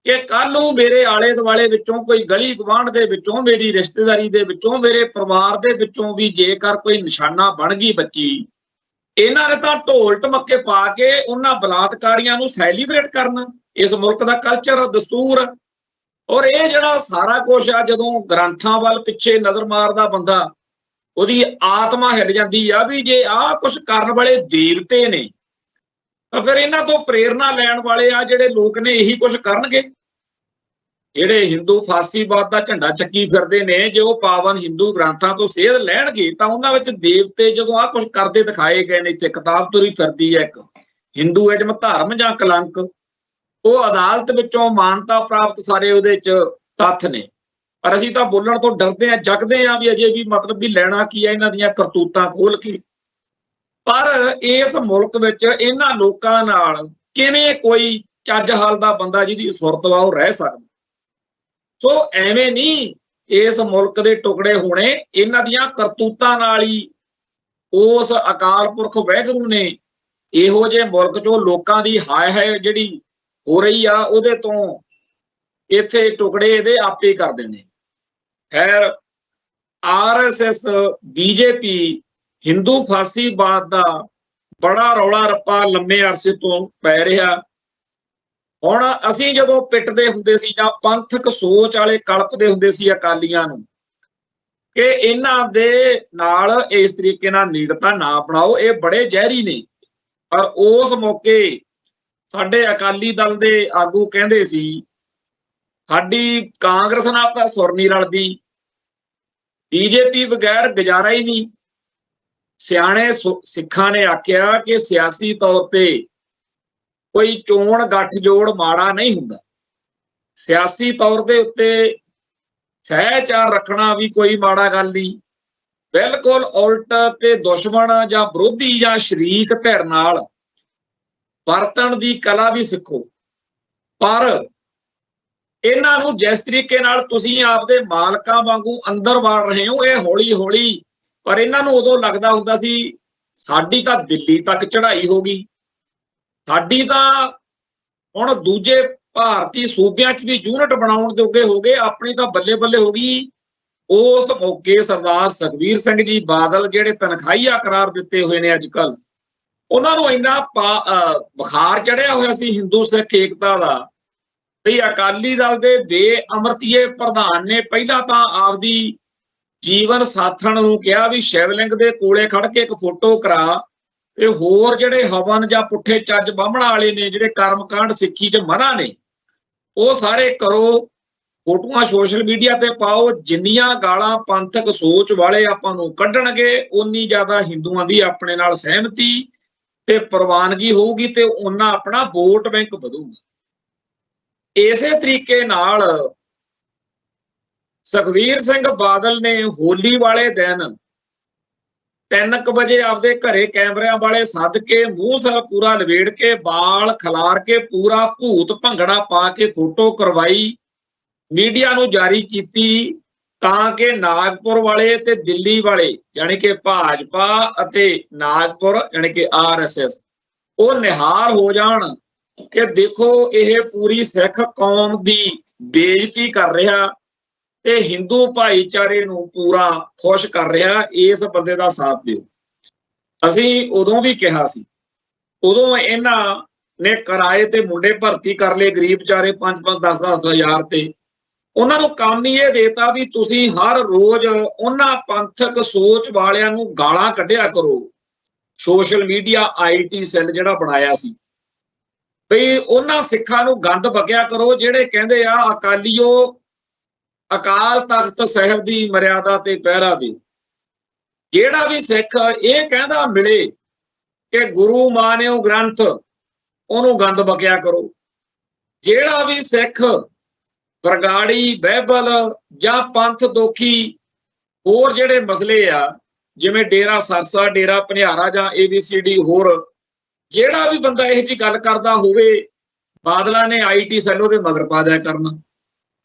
ਕਿ ਕੱਲ ਨੂੰ ਮੇਰੇ ਆਲੇ ਦੁਆਲੇ ਵਿੱਚੋਂ, ਕੋਈ ਗਲੀ ਗਵਾਂਢ ਦੇ ਵਿੱਚੋਂ, ਮੇਰੀ ਰਿਸ਼ਤੇਦਾਰੀ ਦੇ ਵਿੱਚੋਂ, ਮੇਰੇ ਪਰਿਵਾਰ ਦੇ ਵਿੱਚੋਂ ਵੀ ਜੇਕਰ ਕੋਈ ਨਿਸ਼ਾਨਾ ਬਣ ਗਈ ਬੱਚੀ, ਇਹਨਾਂ ਨੇ ਤਾਂ ਢੋਲ ਢਮੱਕੇ ਪਾ ਕੇ ਉਹਨਾਂ ਬਲਾਤਕਾਰੀਆਂ ਨੂੰ ਸੈਲੀਬ੍ਰੇਟ ਕਰਨਾ। ਇਸ ਮੁਲਕ ਦਾ ਕਲਚਰ, ਦਸਤੂਰ। ਔਰ ਇਹ ਜਿਹੜਾ ਸਾਰਾ ਕੁਝ ਆ, ਜਦੋਂ ਗ੍ਰੰਥਾਂ ਵੱਲ ਪਿੱਛੇ ਨਜ਼ਰ ਮਾਰਦਾ ਬੰਦਾ, ਉਹਦੀ ਆਤਮਾ ਹਿੱਲ ਜਾਂਦੀ ਆ ਵੀ ਜੇ ਆਹ ਕੁਝ ਕਰਨ ਵਾਲੇ ਦੇਵਤੇ ਨੇ ਤਾਂ ਫਿਰ ਇਹਨਾਂ ਤੋਂ ਪ੍ਰੇਰਨਾ ਲੈਣ ਵਾਲੇ ਆ ਜਿਹੜੇ ਲੋਕ ਨੇ ਇਹੀ ਕੁਝ ਕਰਨਗੇ। ਜਿਹੜੇ ਹਿੰਦੂ ਫਾਸੀਵਾਦ ਦਾ ਝੰਡਾ ਚੱਕੀ ਫਿਰਦੇ ਨੇ, ਜੇ ਉਹ ਪਾਵਨ ਹਿੰਦੂ ਗ੍ਰੰਥਾਂ ਤੋਂ ਸੇਧ ਲੈਣਗੇ ਤਾਂ ਉਹਨਾਂ ਵਿੱਚ ਦੇਵਤੇ ਜਦੋਂ ਆਹ ਕੁਝ ਕਰਦੇ ਦਿਖਾਏ ਗਏ ਨੇ, ਇੱਥੇ ਕਿਤਾਬ ਤੁਰੀ ਫਿਰਦੀ ਹੈ ਇੱਕ ਹਿੰਦੂਇਜ਼ਮ ਧਰਮ ਜਾਂ ਕਲੰਕ, ਉਹ ਅਦਾਲਤ ਵਿੱਚੋਂ ਮਾਨਤਾ ਪ੍ਰਾਪਤ ਸਾਰੇ ਉਹਦੇ 'ਚ ਤੱਥ ਨੇ, ਪਰ ਅਸੀਂ ਤਾਂ ਬੋਲਣ ਤੋਂ ਡਰਦੇ ਹਾਂ, ਜਗਦੇ ਹਾਂ ਵੀ ਅਜੇ ਵੀ ਮਤਲਬ ਵੀ ਲੈਣਾ ਕੀ ਹੈ ਇਹਨਾਂ ਦੀਆਂ ਕਰਤੂਤਾਂ ਖੋਲ ਕੇ। ਪਰ ਇਸ ਮੁਲਕ ਵਿੱਚ ਇਹਨਾਂ ਲੋਕਾਂ ਨਾਲ ਕਿਵੇਂ ਕੋਈ ਚੱਜ ਹਾਲ ਦਾ ਬੰਦਾ ਜਿਹਦੀ ਸੁਰਤ ਵਾ ਉਹ ਰਹਿ ਸਕਦਾ? ਸੋ ਐਵੇਂ ਨਹੀਂ ਇਸ ਮੁਲਕ ਦੇ ਟੁਕੜੇ ਹੋਣੇ, ਇਹਨਾਂ ਦੀਆਂ ਕਰਤੂਤਾਂ ਨਾਲ ਹੀ ਉਸ ਅਕਾਲ ਪੁਰਖ ਵਾਹਿਗੁਰੂ ਨੇ ਇਹੋ ਜਿਹੇ ਮੁਲਕ 'ਚੋਂ ਲੋਕਾਂ ਦੀ ਹਾਏ ਜਿਹੜੀ ਹੋ ਰਹੀ ਆ ਉਹਦੇ ਤੋਂ ਇੱਥੇ ਟੁਕੜੇ ਇਹਦੇ ਆਪੇ ਕਰ ਦੇਣੇ। ਖੈਰ, ਆਰਐਸਐਸ, ਬੀਜੇਪੀ, ਹਿੰਦੂ ਫਾਸੀਵਾਦ ਦਾ ਬੜਾ ਰੌਲਾ ਰੱਪਾ ਲੰਮੇ ਅਰਸੇ ਤੋਂ ਪੈ ਰਿਹਾ। ਹੁਣ ਅਸੀਂ ਜਦੋਂ ਪਿੱਟਦੇ ਹੁੰਦੇ ਸੀ ਜਾਂ ਪੰਥਕ ਸੋਚ ਵਾਲੇ ਕਲਪਦੇ ਹੁੰਦੇ ਸੀ ਅਕਾਲੀਆਂ ਨੂੰ ਕਿ ਇਹਨਾਂ ਦੇ ਨਾਲ ਇਸ ਤਰੀਕੇ ਨਾਲ ਨੇੜਤਾ ਨਾ ਅਪਣਾਓ, ਇਹ ਬੜੇ ਜ਼ਹਿਰੀ ਨੇ, ਪਰ ਉਸ ਮੌਕੇ ਸਾਡੇ ਅਕਾਲੀ ਦਲ ਦੇ ਆਗੂ ਕਹਿੰਦੇ ਸੀ ਸਾਡੀ ਕਾਂਗਰਸ ਨਾਲ ਤਾਂ ਸੁਰ ਨਹੀਂ ਰਲਦੀ, ਬੀਜੇਪੀ ਬਗੈਰ ਗੁਜ਼ਾਰਾ ਹੀ ਨਹੀਂ। ਸਿਆਣੇ ਸਿੱਖਾਂ ਨੇ ਆਖਿਆ ਕਿ ਸਿਆਸੀ ਤੌਰ ਤੇ ਕੋਈ ਚੋਣ ਗੱਠਜੋੜ ਮਾੜਾ ਨਹੀਂ ਹੁੰਦਾ। ਸਿਆਸੀ ਤੌਰ ਦੇ ਉੱਤੇ ਸਹਿਚਾਰ ਰੱਖਣਾ ਵੀ ਕੋਈ ਮਾੜਾ ਗੱਲ ਨਹੀਂ। ਬਿਲਕੁਲ ਉਲਟ ਤੇ ਦੁਸ਼ਮਣ ਜਾਂ ਵਿਰੋਧੀ ਜਾਂ ਸ਼ਰੀਕ ਧਿਰ ਨਾਲ ਵਰਤਣ ਦੀ ਕਲਾ ਵੀ ਸਿੱਖੋ। ਪਰ ਇਹਨਾਂ ਨੂੰ ਜਿਸ ਤਰੀਕੇ ਨਾਲ ਤੁਸੀਂ ਆਪਦੇ ਮਾਲਕਾਂ ਵਾਂਗੂ ਅੰਦਰ ਵਾੜ ਰਹੇ ਹੋ, ਇਹ ਹੌਲੀ ਹੌਲੀ, ਪਰ ਇਹਨਾਂ ਨੂੰ ਉਦੋਂ ਲੱਗਦਾ ਹੁੰਦਾ ਸੀ ਸਾਡੀ ਤਾਂ ਦਿੱਲੀ ਤੱਕ ਚੜ੍ਹਾਈ ਹੋ ਗਈ, ਸਾਡੀ ਤਾਂ ਹੁਣ ਦੂਜੇ ਭਾਰਤੀ ਸੂਬਿਆਂ 'ਚ ਵੀ ਯੂਨਿਟ ਬਣਾਉਣ ਜੋਗੇ ਹੋ ਗਏ, ਆਪਣੀ ਤਾਂ ਬੱਲੇ ਬੱਲੇ ਹੋ ਗਈ। ਉਸ ਮੌਕੇ ਸਰਦਾਰ ਸੁਖਬੀਰ ਸਿੰਘ ਜੀ ਬਾਦਲ, ਜਿਹੜੇ ਤਨਖਾਹੀਆ ਕਰਾਰ ਦਿੱਤੇ ਹੋਏ ਨੇ ਅੱਜ ਕੱਲ, ਉਹਨਾਂ ਨੂੰ ਇੰਨਾ ਬੁਖਾਰ ਚੜਿਆ ਹੋਇਆ ਸੀ ਹਿੰਦੂ ਸਿੱਖ ਏਕਤਾ ਦਾ ਵੀ ਅਕਾਲੀ ਦਲ ਦੇ ਬੇਅਮਰਤੀਏ ਪ੍ਰਧਾਨ ਨੇ ਪਹਿਲਾਂ ਤਾਂ ਆਪਦੀ ਜੀਵਨ ਸਾਥਣ ਨੂੰ ਕਿਹਾ ਵੀ ਸ਼ਿਵਲਿੰਗ ਦੇ ਕੋਲੇ ਖੜ ਕੇ ਇੱਕ ਫੋਟੋ ਕਰਾ, ਤੇ ਹੋਰ ਜਿਹੜੇ ਹਵਨ ਜਾਂ ਪੁੱਠੇ ਚੱਜ ਬਾਹਮਣਾ ਵਾਲੇ ਨੇ, ਜਿਹੜੇ ਕਰਮਕਾਂਡ ਸਿੱਖੀ 'ਚ ਮਨਾ ਨੇ, ਉਹ ਸਾਰੇ ਕਰੋ, ਫੋਟੋਆਂ ਸੋਸ਼ਲ ਮੀਡੀਆ ਤੇ ਪਾਓ। ਜਿੰਨੀਆਂ ਗਾਲਾਂ ਪੰਥਕ ਸੋਚ ਵਾਲੇ ਆਪਾਂ ਨੂੰ ਕੱਢਣਗੇ, ਉਨੀ ਜ਼ਿਆਦਾ ਹਿੰਦੂਆਂ ਦੀ ਆਪਣੇ ਨਾਲ ਸਹਿਮਤੀ ਤੇ ਪ੍ਰਵਾਨਗੀ ਹੋਊਗੀ ਤੇ ਉਹਨਾਂ ਆਪਣਾ ਵੋਟ ਬੈਂਕ ਵਧੂਗਾ। ਇਸੇ ਤਰੀਕੇ ਨਾਲ ਸੁਖਬੀਰ ਸਿੰਘ ਬਾਦਲ ਨੇ ਹੋਲੀ ਵਾਲੇ ਦਿਨ 3 ਵਜੇ ਆਪਦੇ ਘਰੇ ਕੈਮਰਿਆਂ ਵਾਲੇ ਸੱਦ ਕੇ, ਮੂੰਹ ਸਿਰ ਪੂਰਾ ਲਵੇੜ ਕੇ, ਬਾਲ ਖਿਲਾਰ ਕੇ, ਪੂਰਾ ਭੂਤ ਭੰਗੜਾ ਪਾ ਕੇ ਫੋਟੋ ਕਰਵਾਈ, ਮੀਡੀਆ ਨੂੰ ਜਾਰੀ ਕੀਤੀ, ਤਾਂ ਕਿ ਨਾਗਪੁਰ ਵਾਲੇ ਤੇ ਦਿੱਲੀ ਵਾਲੇ, ਯਾਨੀ ਕਿ ਭਾਜਪਾ ਅਤੇ ਨਾਗਪੁਰ ਯਾਨੀ ਕਿ RSS, ਉਹ ਨਿਹਾਲ ਹੋ ਜਾਣ ਕਿ ਦੇਖੋ ਇਹ ਪੂਰੀ ਸਿੱਖ ਕੌਮ ਦੀ ਬੇਇੱਜ਼ਤੀ ਕਰ ਰਿਹਾ ਤੇ ਹਿੰਦੂ ਭਾਈਚਾਰੇ ਨੂੰ ਪੂਰਾ ਖੁਸ਼ ਕਰ ਰਿਹਾ, ਇਸ ਬੰਦੇ ਦਾ ਸਾਥ ਦਿਓ। ਅਸੀਂ ਉਦੋਂ ਵੀ ਕਿਹਾ ਸੀ, ਉਦੋਂ ਇਹਨਾਂ ਨੇ ਕਿਰਾਏ ਤੇ ਮੁੰਡੇ ਭਰਤੀ ਕਰ ਲਏ, ਗਰੀਬ ਵਿਚਾਰੇ 5-5 10-10 ਹਜ਼ਾਰ ਤੇ। ਉਹਨਾਂ ਨੂੰ ਕੰਮ ਹੀ ਇਹ ਦੇਤਾ ਵੀ ਤੁਸੀਂ ਹਰ ਰੋਜ਼ ਉਹਨਾਂ ਪੰਥਕ ਸੋਚ ਵਾਲਿਆਂ ਨੂੰ ਗਾਲਾਂ ਕੱਢਿਆ ਕਰੋ। ਸੋਸ਼ਲ ਮੀਡੀਆ IT ਸੈੱਲ ਜਿਹੜਾ ਬਣਾਇਆ ਸੀ, ਬਈ ਉਹਨਾਂ ਸਿੱਖਾਂ ਨੂੰ ਗੰਦ ਬਕਿਆ ਕਰੋ ਜਿਹੜੇ ਕਹਿੰਦੇ ਆ ਅਕਾਲੀਓ ਅਕਾਲ ਤਖਤ ਸਾਹਿਬ ਦੀ ਮਰਿਆਦਾ ਤੇ ਪਹਿਰਾ ਦਿਓ। ਜਿਹੜਾ ਵੀ ਸਿੱਖ ਇਹ ਕਹਿੰਦਾ ਮਿਲੇ ਕਿ ਗੁਰੂ ਮਾਨਿਓ ਗ੍ਰੰਥ, ਉਹਨੂੰ ਗੰਦ ਬਕਿਆ ਕਰੋ। ਜਿਹੜਾ ਵੀ ਸਿੱਖ ਬਰਗਾੜੀ, ਬਾਈਬਲ ਜਾਂ ਪੰਥ ਦੋਖੀ ਹੋਰ ਜਿਹੜੇ ਮਸਲੇ ਆ, ਜਿਵੇਂ ਡੇਰਾ ਸਰਸਾ, ਡੇਰਾ ਭਨਿਆਰਾ ਜਾਂ ABCD, ਹੋਰ ਜਿਹੜਾ ਵੀ ਬੰਦਾ ਇਹ ਜਿਹੀ ਗੱਲ ਕਰਦਾ ਹੋਵੇ, ਬਾਦਲਾਂ ਨੇ IT ਸੈੱਲ ਉਹਦੇ ਮਗਰ ਪਾ ਦਿਆ ਕਰਨਾ।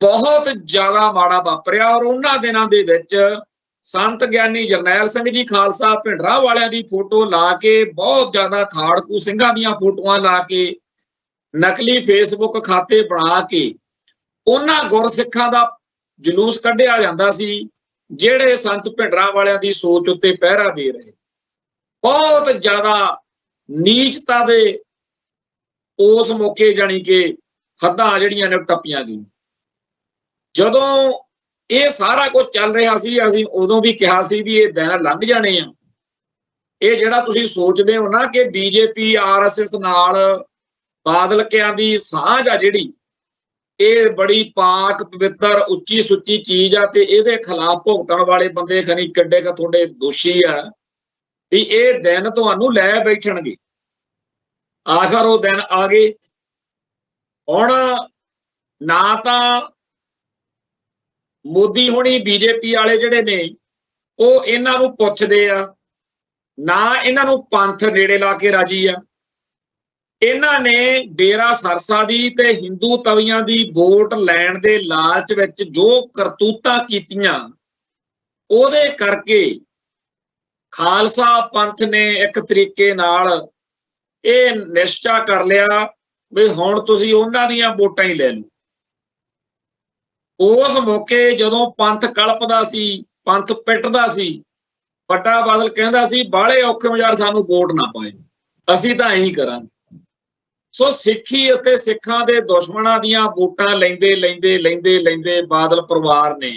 ਬਹੁਤ ਜ਼ਿਆਦਾ ਮਾੜਾ ਵਾਪਰਿਆ। ਔਰ ਉਹਨਾਂ ਦਿਨਾਂ ਦੇ ਵਿੱਚ ਸੰਤ ਗਿਆਨੀ ਜਰਨੈਲ ਸਿੰਘ ਜੀ ਖਾਲਸਾ ਭਿੰਡਰਾਂ ਵਾਲਿਆਂ ਦੀ ਫੋਟੋ ਲਾ ਕੇ, ਬਹੁਤ ਜ਼ਿਆਦਾ ਖਾੜਕੂ ਸਿੰਘਾਂ ਦੀਆਂ ਫੋਟੋਆਂ ਲਾ ਕੇ, ਨਕਲੀ Facebook ਖਾਤੇ ਬਣਾ ਕੇ ਉਹਨਾਂ ਗੁਰਸਿੱਖਾਂ ਦਾ ਜਲੂਸ ਕੱਢਿਆ ਜਾਂਦਾ ਸੀ, ਜਿਹੜੇ ਸੰਤ ਭਿੰਡਰਾਂ ਵਾਲਿਆਂ ਦੀ ਸੋਚ ਉੱਤੇ ਪਹਿਰਾ ਦੇ ਰਹੇ। ਬਹੁਤ ਜ਼ਿਆਦਾ ਨੀਚਤਾ ਦੇ ਉਸ ਮੌਕੇ ਜਾਣੀ ਕਿ ਹੱਦਾਂ ਜਿਹੜੀਆਂ ਨੇ ਟੱਪੀਆਂ ਗਈਆਂ। ਜਦੋਂ ਇਹ ਸਾਰਾ ਕੁਝ ਚੱਲ ਰਿਹਾ ਸੀ, ਅਸੀਂ ਉਦੋਂ ਵੀ ਕਿਹਾ ਸੀ ਵੀ ਇਹ ਦਿਨ ਲੰਘ ਜਾਣੇ ਆ। ਇਹ ਜਿਹੜਾ ਤੁਸੀਂ ਸੋਚਦੇ ਹੋ ਨਾ ਕਿ BJP RSS ਨਾਲ ਬਾਦਲਕਿਆਂ ਦੀ ਸਾਂਝ ਆ ਜਿਹੜੀ, ਇਹ ਬੜੀ ਪਾਕ ਪਵਿੱਤਰ ਉੱਚੀ ਸੁੱਚੀ ਚੀਜ਼ ਆ, ਤੇ ਇਹਦੇ ਖਿਲਾਫ ਭੁਗਤਣ ਵਾਲੇ ਬੰਦੇ ਖਨੀ ਕਿੱਡੇ ਕੁ ਤੁਹਾਡੇ ਦੋਸ਼ੀ ਆ ਵੀ ਇਹ ਦਿਨ ਤੁਹਾਨੂੰ ਲੈ ਬੈਠਣਗੇ। ਆਖਰ ਉਹ ਦਿਨ ਆ ਗਏ। ਹੁਣ ਨਾ ਤਾਂ ਮੋਦੀ ਹੋਣੀ BJP ਵਾਲੇ ਜਿਹੜੇ ਨੇ ਉਹ ਇਹਨਾਂ ਨੂੰ ਪੁੱਛਦੇ ਆ, ਨਾ ਇਹਨਾਂ ਨੂੰ ਪੰਥ ਨੇੜੇ ਲਾ ਕੇ ਰਾਜੀ ਆ। ਇਹਨਾਂ ਨੇ ਡੇਰਾ ਸਰਸਾ ਦੀ ਤੇ ਹਿੰਦੂ ਤਵੀਆਂ ਦੀ ਵੋਟ ਲੈਣ ਦੇ ਲਾਲਚ ਵਿੱਚ ਜੋ ਕਰਤੂਤਾਂ ਕੀਤੀਆਂ, ਉਹਦੇ ਕਰਕੇ ਖਾਲਸਾ ਪੰਥ ਨੇ ਇੱਕ ਤਰੀਕੇ ਨਾਲ ਇਹ ਨਿਸ਼ਚਾ ਕਰ ਲਿਆ ਵੀ ਹੁਣ ਤੁਸੀਂ ਉਹਨਾਂ ਦੀਆਂ ਵੋਟਾਂ ਹੀ ਲੈ ਲਓ। ਉਸ ਮੌਕੇ ਜਦੋਂ ਪੰਥ ਕਲਪਦਾ ਸੀ, ਪੰਥ ਪਿੱਟਦਾ ਸੀ, ਵੱਡਾ ਬਾਦਲ ਕਹਿੰਦਾ ਸੀ ਬਾਹਲੇ ਔਖੇ ਮਜ਼ਾਰ ਸਾਨੂੰ ਵੋਟ ਨਾ ਪਾਏ, ਅਸੀਂ ਤਾਂ ਇਹੀ ਕਰਾਂਗੇ। ਸੋ ਸਿੱਖੀ ਅਤੇ ਸਿੱਖਾਂ ਦੇ ਦੁਸ਼ਮਣਾਂ ਦੀਆਂ ਵੋਟਾਂ ਲੈਂਦੇ ਬਾਦਲ ਪਰਿਵਾਰ ਨੇ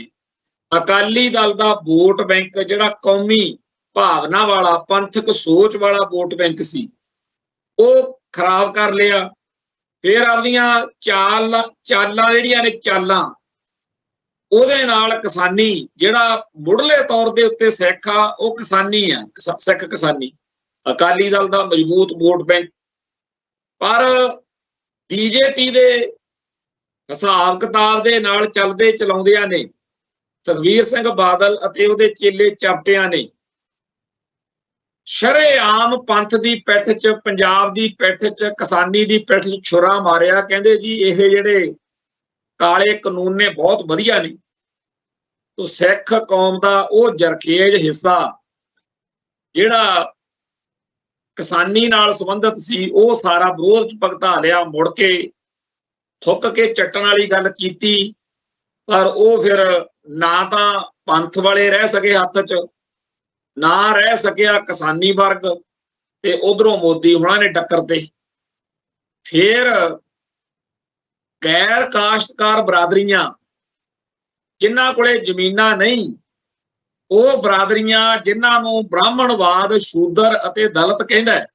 ਅਕਾਲੀ ਦਲ ਦਾ ਵੋਟ ਬੈਂਕ, ਜਿਹੜਾ ਕੌਮੀ ਭਾਵਨਾ ਵਾਲਾ ਪੰਥਕ ਸੋਚ ਵਾਲਾ ਵੋਟ ਬੈਂਕ ਸੀ, ਉਹ ਖਰਾਬ ਕਰ ਲਿਆ। ਫਿਰ ਆਪਦੀਆਂ ਚਾਲਾਂ ਜਿਹੜੀਆਂ ਨੇ ਚਾਲਾਂ, ਉਹਦੇ ਨਾਲ ਕਿਸਾਨੀ, ਜਿਹੜਾ ਮੁੱਢਲੇ ਤੌਰ ਦੇ ਉੱਤੇ ਸਿੱਖ ਆ ਉਹ ਕਿਸਾਨੀ ਆ, ਸਿੱਖ ਕਿਸਾਨੀ, ਅਕਾਲੀ ਦਲ ਦਾ ਮਜ਼ਬੂਤ ਵੋਟ ਬੈਂਕ ਪਰ ਬੀਜੇਪੀ ਦੇ ਹਿਸਾਬ ਕਿਤਾਬ ਦੇ ਨਾਲ ਚੱਲਦੇ ਚਲਾਉਂਦਿਆਂ ਨੇ ਸੁਖਬੀਰ ਸਿੰਘ ਬਾਦਲ ਅਤੇ ਉਹਦੇ ਚੇਲੇ ਚਾਪਿਆਂ ਨੇ ਸ਼ਰੇਆਮ ਪੰਥ ਦੀ ਪਿੱਠ 'ਚ, ਪੰਜਾਬ ਦੀ ਪਿੱਠ 'ਚ, ਕਿਸਾਨੀ ਦੀ ਪਿੱਠ 'ਚ ਛੁਰਾ ਮਾਰਿਆ। ਕਹਿੰਦੇ ਜੀ ਇਹ ਜਿਹੜੇ ਕਾਲੇ ਕਾਨੂੰਨ ਨੇ ਬਹੁਤ ਵਧੀਆ ਨੇ, ਤੋ ਸਿੱਖ ਕੌਮ ਦਾ ਉਹ ਜਰਖੇਜ ਹਿੱਸਾ ਜਿਹੜਾ ਕਿਸਾਨੀ ਨਾਲ ਸੰਬੰਧਿਤ ਸੀ ਉਹ ਸਾਰਾ ਵਿਰੋਧ 'ਚ ਭੁਗਤਾ ਲਿਆ। ਮੁੜ ਕੇ ਥੁੱਕ ਕੇ ਚੱਟਣ ਵਾਲੀ ਗੱਲ ਕੀਤੀ, ਪਰ ਉਹ ਫਿਰ ਨਾ ਤਾਂ ਪੰਥ ਵਾਲੇ ਰਹਿ ਸਕੇ ਹੱਥ 'ਚ, ਨਾ ਰਹਿ ਸਕਿਆ ਕਿਸਾਨੀ ਵਰਗ, ਤੇ ਉਧਰੋਂ ਮੋਦੀ ਹੁਣਾਂ ਨੇ ਟੱਕਰ ਤੇ ਫਿਰ ਗੈਰ ਕਾਸ਼ਤਕਾਰ ਬਰਾਦਰੀਆਂ ਜਿਨ੍ਹਾਂ ਕੋਲੇ ਜ਼ਮੀਨਾਂ ਨਹੀਂ, ਉਹ ਬਰਾਦਰੀਆਂ ਜਿਨ੍ਹਾਂ ਨੂੰ ਬ੍ਰਾਹਮਣਵਾਦ, ਸ਼ੂਦਰ ਅਤੇ ਦਲਿਤ ਕਹਿੰਦਾ,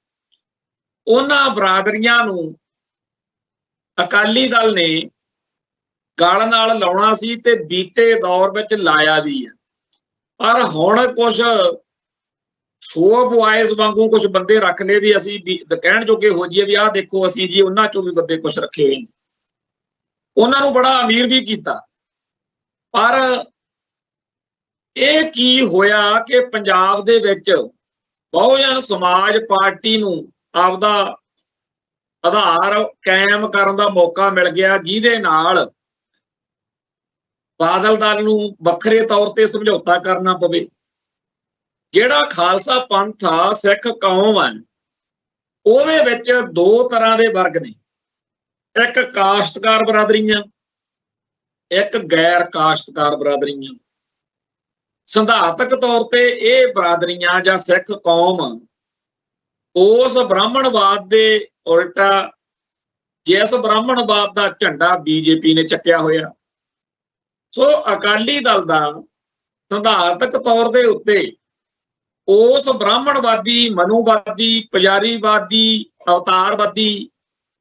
ਉਹਨਾਂ ਬਰਾਦਰੀਆਂ ਨੂੰ ਅਕਾਲੀ ਦਲ ਨੇ ਗਲ ਨਾਲ ਲਾਉਣਾ ਸੀ ਤੇ ਬੀਤੇ ਦੌਰ ਵਿੱਚ ਲਾਇਆ ਵੀ ਹੈ। ਪਰ ਹੁਣ ਕੁਝ ਸ਼ੋ ਬੁਆਇਜ਼ ਵਾਂਗੂ ਕੁਝ ਬੰਦੇ ਰੱਖ ਲਏ ਵੀ ਅਸੀਂ ਕਹਿਣ ਜੋਗੇ ਹੋ ਜਾਈਏ ਵੀ ਆਹ ਦੇਖੋ ਅਸੀਂ ਜੀ ਉਹਨਾਂ ਚੋਂ ਵੀ ਬੰਦੇ ਕੁਝ ਰੱਖੇ ਹੋਏ ਨੇ, ਉਹਨਾਂ ਨੂੰ ਬੜਾ ਅਮੀਰ ਵੀ ਕੀਤਾ। ਪਰ ਇਹ ਕੀ ਹੋਇਆ ਕਿ ਪੰਜਾਬ ਦੇ ਵਿੱਚ ਬਹੁਜਨ ਸਮਾਜ ਪਾਰਟੀ ਨੂੰ ਆਪਦਾ ਆਧਾਰ ਕਾਇਮ ਕਰਨ ਦਾ ਮੌਕਾ ਮਿਲ ਗਿਆ, ਜਿਹਦੇ ਨਾਲ ਬਾਦਲ ਦਲ ਨੂੰ ਵੱਖਰੇ ਤੌਰ ਤੇ ਸਮਝੌਤਾ ਕਰਨਾ ਪਵੇ। ਜਿਹੜਾ ਖਾਲਸਾ ਪੰਥ ਆ, ਸਿੱਖ ਕੌਮ ਆ, ਉਹਦੇ ਵਿੱਚ ਦੋ ਤਰ੍ਹਾਂ ਦੇ ਵਰਗ ਨੇ, ਇੱਕ ਕਾਸ਼ਤਕਾਰ ਬਰਾਦਰੀਆਂ, ਇੱਕ ਗੈਰ ਕਾਸ਼ਤਕਾਰ ਬਰਾਦਰੀਆਂ। ਸਿਧਾਂਤਕ ਤੌਰ ਤੇ ਇਹ ਬਰਾਦਰੀਆਂ ਜਾਂ ਸਿੱਖ ਕੌਮ ਉਸ ਬ੍ਰਾਹਮਣਵਾਦ ਦੇ ਉਲਟਾ, ਜਿਸ ਬ੍ਰਾਹਮਣਵਾਦ ਦਾ ਝੰਡਾ ਬੀਜੇਪੀ ਨੇ ਚੱਕਿਆ ਹੋਇਆ, ਸੋ ਅਕਾਲੀ ਦਲ ਦਾ ਸਿਧਾਂਤਕ ਤੌਰ ਦੇ ਉੱਤੇ ਉਸ ਬ੍ਰਾਹਮਣਵਾਦੀ, ਮਨੂਵਾਦੀ, ਪੁਜਾਰੀਵਾਦੀ, ਅਵਤਾਰਵਾਦੀ